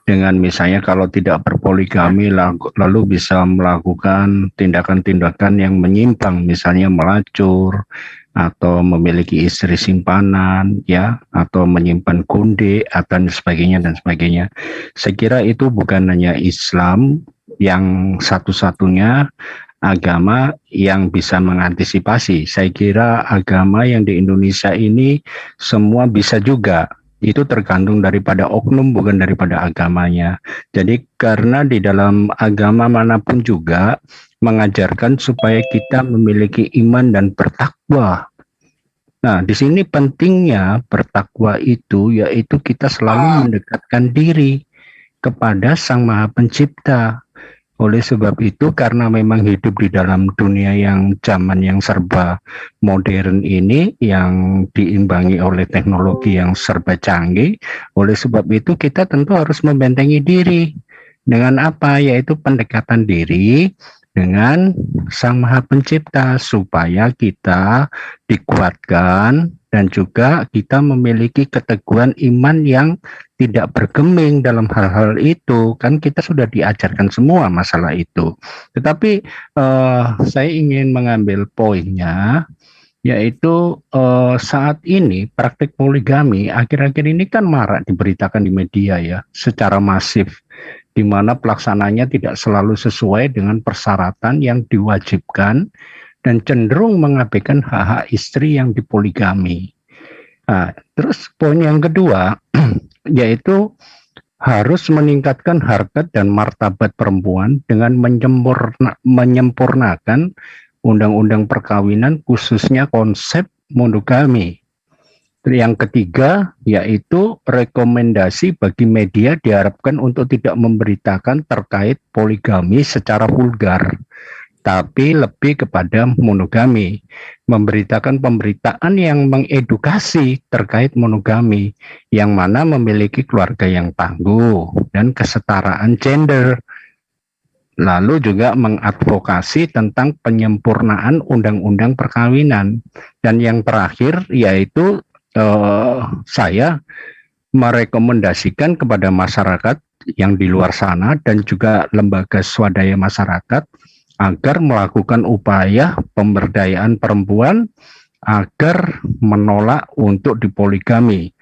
dengan misalnya kalau tidak berpoligami lalu bisa melakukan tindakan-tindakan yang menyimpang, misalnya melacur atau memiliki istri simpanan, ya, atau menyimpan konde dan sebagainya. Saya kira itu bukan hanya Islam yang satu-satunya agama yang bisa mengantisipasi. Saya kira agama yang di Indonesia ini semua bisa juga. Itu tergantung daripada oknum, bukan daripada agamanya. Jadi karena di dalam agama manapun juga mengajarkan supaya kita memiliki iman dan bertakwa. Nah, di sini pentingnya bertakwa itu yaitu kita selalu mendekatkan diri kepada Sang Maha Pencipta. Oleh sebab itu, karena memang hidup di dalam dunia yang zaman yang serba modern ini, yang diimbangi oleh teknologi yang serba canggih, oleh sebab itu kita tentu harus membentengi diri. Dengan apa? Yaitu pendekatan diri dengan Sang Maha Pencipta, supaya kita dikuatkan dan juga kita memiliki keteguhan iman yang tidak bergeming dalam hal-hal itu. Kan kita sudah diajarkan semua masalah itu. Tetapi saya ingin mengambil poinnya, yaitu saat ini praktik poligami akhir-akhir ini kan marak diberitakan di media ya, secara masif, di mana pelaksananya tidak selalu sesuai dengan persyaratan yang diwajibkan dan cenderung mengabaikan hak-hak istri yang dipoligami. Nah, terus poin yang kedua yaitu harus meningkatkan harkat dan martabat perempuan dengan menyempurnakan undang-undang perkawinan, khususnya konsep monogami. Yang ketiga yaitu rekomendasi bagi media diharapkan untuk tidak memberitakan terkait poligami secara vulgar, tapi lebih kepada monogami, memberitakan pemberitaan yang mengedukasi terkait monogami, yang mana memiliki keluarga yang tangguh dan kesetaraan gender. Lalu juga mengadvokasi tentang penyempurnaan undang-undang perkawinan. Dan yang terakhir yaitu saya merekomendasikan kepada masyarakat yang di luar sana dan juga lembaga swadaya masyarakat agar melakukan upaya pemberdayaan perempuan agar menolak untuk dipoligami,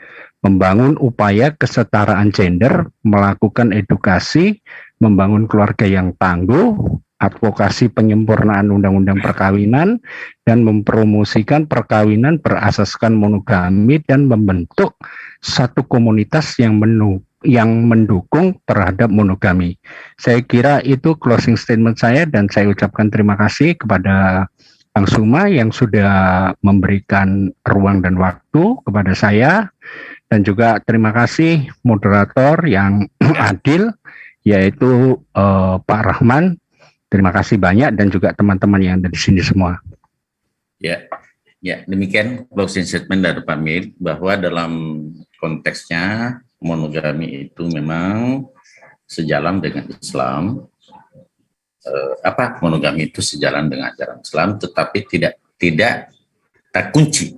membangun upaya kesetaraan gender, melakukan edukasi, membangun keluarga yang tangguh, advokasi penyempurnaan undang-undang perkawinan, dan mempromosikan perkawinan berasaskan monogami dan membentuk satu komunitas yang mendukung terhadap monogami. Saya kira itu closing statement saya, dan saya ucapkan terima kasih kepada Bang Suma yang sudah memberikan ruang dan waktu kepada saya, dan juga terima kasih moderator yang adil yaitu Pak Rahman. Terima kasih banyak, dan juga teman-teman yang ada di sini semua. Ya, demikian closing statement dari Pak Mir, bahwa dalam konteksnya monogami itu memang sejalan dengan Islam. Monogami itu sejalan dengan ajaran Islam, tetapi tidak terkunci.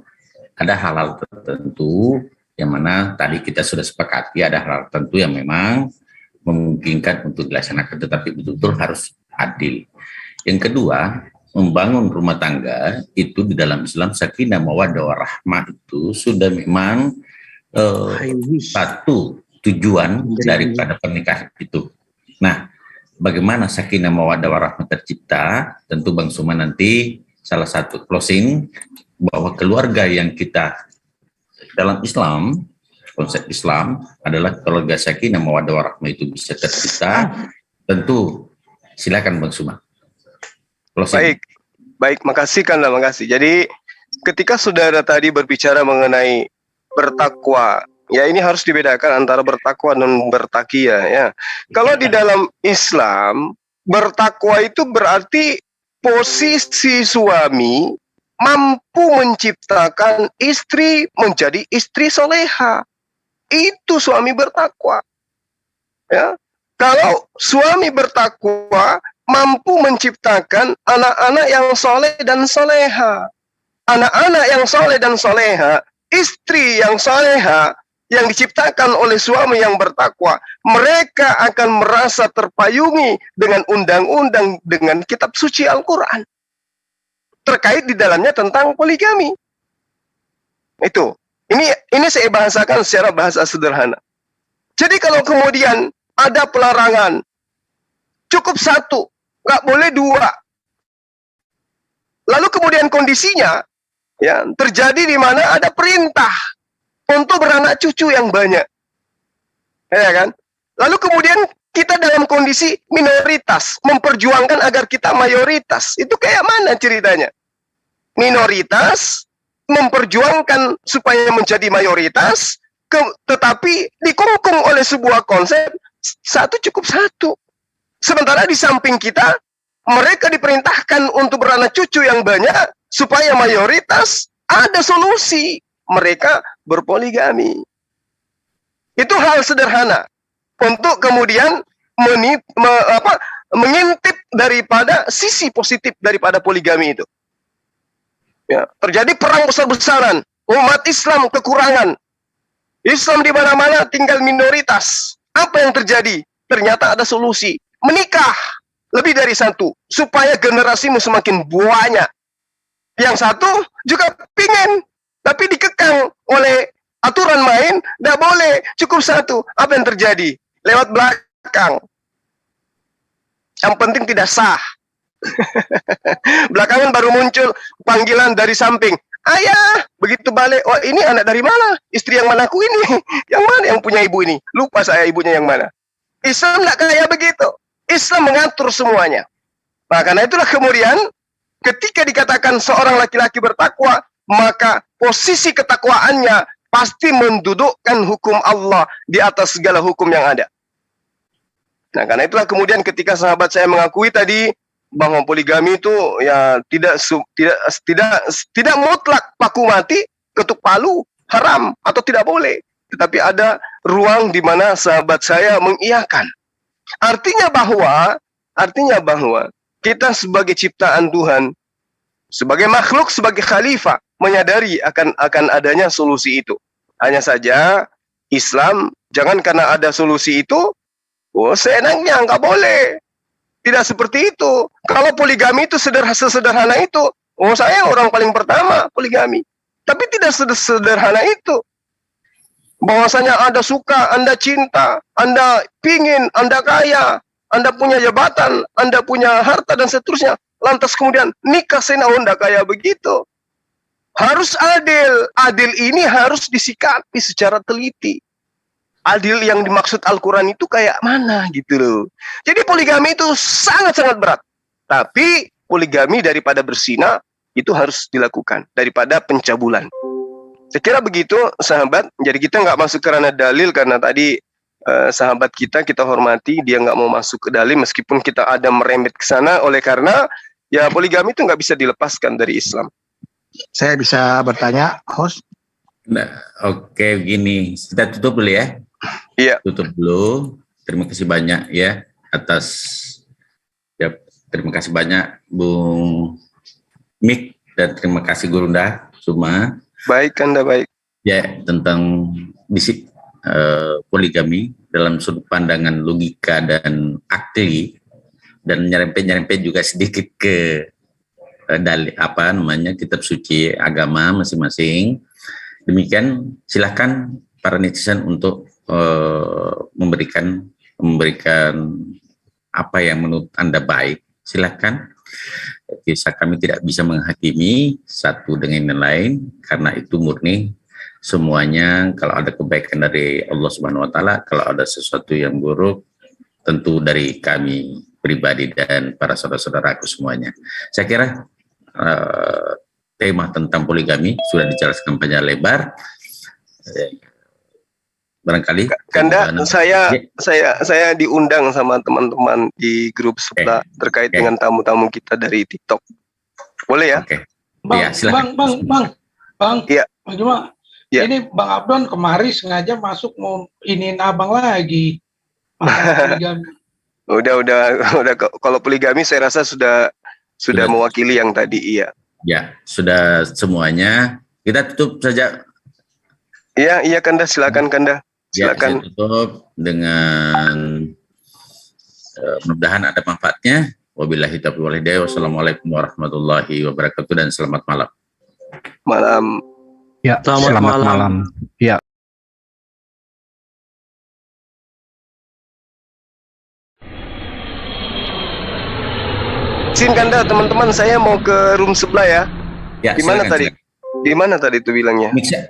Ada hal-hal tertentu yang mana tadi kita sudah sepakati, ada hal tertentu yang memang memungkinkan untuk dilaksanakan, tetapi betul-betul harus adil. Yang kedua, membangun rumah tangga itu di dalam Islam, sakinah mawaddah warahmah itu sudah memang satu tujuan daripada pernikahan itu. Nah, bagaimana sakinah mawaddah warahmah tercipta? Tentu Bang Suma nanti salah satu closing bahwa keluarga yang kita dalam Islam, konsep Islam adalah keluarga sakinah mawaddah warahmah itu bisa tercipta. Tentu silakan Bang Suma. Closing. Baik, makasih. Jadi ketika saudara tadi berbicara mengenai bertakwa, ya ini harus dibedakan antara bertakwa dan bertakiyah ya. Kalau di dalam Islam, bertakwa itu berarti posisi suami mampu menciptakan istri menjadi istri soleha. Itu suami bertakwa. Ya. Kalau suami bertakwa mampu menciptakan anak-anak yang soleh dan soleha. anak-anak yang soleh dan soleha, istri yang soleha, yang diciptakan oleh suami yang bertakwa, mereka akan merasa terpayungi dengan undang-undang, dengan kitab suci Al-Quran. Terkait di dalamnya tentang poligami. Itu. Ini saya bahasakan secara bahasa sederhana. Jadi kalau kemudian ada pelarangan, cukup satu, nggak boleh dua. Lalu kemudian kondisinya ya terjadi di mana ada perintah untuk beranak cucu yang banyak, ya kan? Lalu kemudian kita dalam kondisi minoritas, memperjuangkan agar kita mayoritas. Itu kayak mana ceritanya? Minoritas memperjuangkan supaya menjadi mayoritas, tetapi dikungkung oleh sebuah konsep satu cukup satu. Sementara di samping kita, mereka diperintahkan untuk beranak cucu yang banyak supaya mayoritas ada solusi. Mereka berpoligami. Itu hal sederhana untuk kemudian mengintip daripada sisi positif daripada poligami itu. Ya, terjadi perang besar-besaran, umat Islam kekurangan. Islam di mana-mana tinggal minoritas. Apa yang terjadi? Ternyata ada solusi. Menikah lebih dari satu supaya generasimu semakin banyak. Yang satu juga pingin, tapi dikekang oleh aturan main, tidak boleh, cukup satu. Apa yang terjadi? Lewat belakang. Yang penting tidak sah. Belakangan baru muncul panggilan dari samping. Ayah, begitu balik, oh ini anak dari mana? Istri yang mana aku ini? Yang mana yang punya ibu ini? Lupa saya ibunya yang mana. Islam tidak kayak begitu. Islam mengatur semuanya. Nah, karena itulah kemudian ketika dikatakan seorang laki-laki bertakwa, maka posisi ketakwaannya pasti mendudukkan hukum Allah di atas segala hukum yang ada. Nah, karena itulah kemudian ketika sahabat saya mengakui tadi bahwa poligami itu ya tidak mutlak paku mati, ketuk palu, haram atau tidak boleh, tetapi ada ruang di mana sahabat saya mengiyakan. Artinya bahwa kita sebagai ciptaan Tuhan, sebagai makhluk, sebagai khalifah, menyadari akan adanya solusi itu. Hanya saja Islam jangan karena ada solusi itu, oh seenaknya nggak boleh. Tidak seperti itu. Kalau poligami itu sesederhana itu, oh saya orang paling pertama poligami. Tapi tidak sederhana itu. Bahwasanya Anda suka, Anda cinta, Anda pingin, Anda kaya, Anda punya jabatan, Anda punya harta dan seterusnya. Lantas kemudian nikah sena Anda kaya begitu. Harus adil. Adil ini harus disikapi secara teliti. Adil yang dimaksud Al-Quran itu kayak mana gitu loh. Jadi poligami itu sangat-sangat berat. Tapi poligami daripada berzina itu harus dilakukan. Daripada pencabulan. Saya kira begitu sahabat. Jadi kita nggak masuk karena dalil. Karena tadi sahabat kita hormati. Dia nggak mau masuk ke dalil meskipun kita ada merembet ke sana. Oleh karena ya poligami itu nggak bisa dilepaskan dari Islam. Saya bisa bertanya, host? Nah, oke, begini. Kita tutup dulu ya. Iya. Tutup dulu. Terima kasih banyak ya atas ya, terima kasih banyak Bung Mik dan terima kasih Gurunda semua. Baik, Anda baik. Ya, tentang bisik poligami dalam sudut pandangan logika dan akli dan nyerempet juga sedikit ke dalil kitab suci agama masing-masing. Demikian silakan para netizen untuk memberikan apa yang menurut Anda baik, silakan. Kisah kami tidak bisa menghakimi satu dengan yang lain karena itu murni semuanya. Kalau ada kebaikan dari Allah Subhanahu Wa Taala, kalau ada sesuatu yang buruk tentu dari kami pribadi dan para saudara-saudaraku semuanya. Saya kira tema tentang poligami sudah dijelaskan panjang lebar. Barangkali Kanda, saya diundang sama teman-teman di grup sebelah terkait dengan tamu-tamu kita dari TikTok. Boleh ya? Bang, ya, Bang. Iya. Bang Juma. Ya. Ini Bang Abdon kemari sengaja masuk mau iniin abang lagi. Udah. Kalau poligami saya rasa sudah mewakili yang tadi, iya. Ya, sudah semuanya. Kita tutup saja. Iya Kanda, silakan Kanda. Ya, Silakan. saya tutup dengan mudah-mudahan ada manfaatnya. Wabillahi taufiq wal hidayah. Wassalamualaikum warahmatullahi wabarakatuh dan selamat malam. Malam. Ya, selamat malam. Ya. Sin Kanda, teman-teman saya mau ke room sebelah ya. Ya, Di mana silakan, tadi? silakan. Di mana tadi itu bilangnya? Mix ya.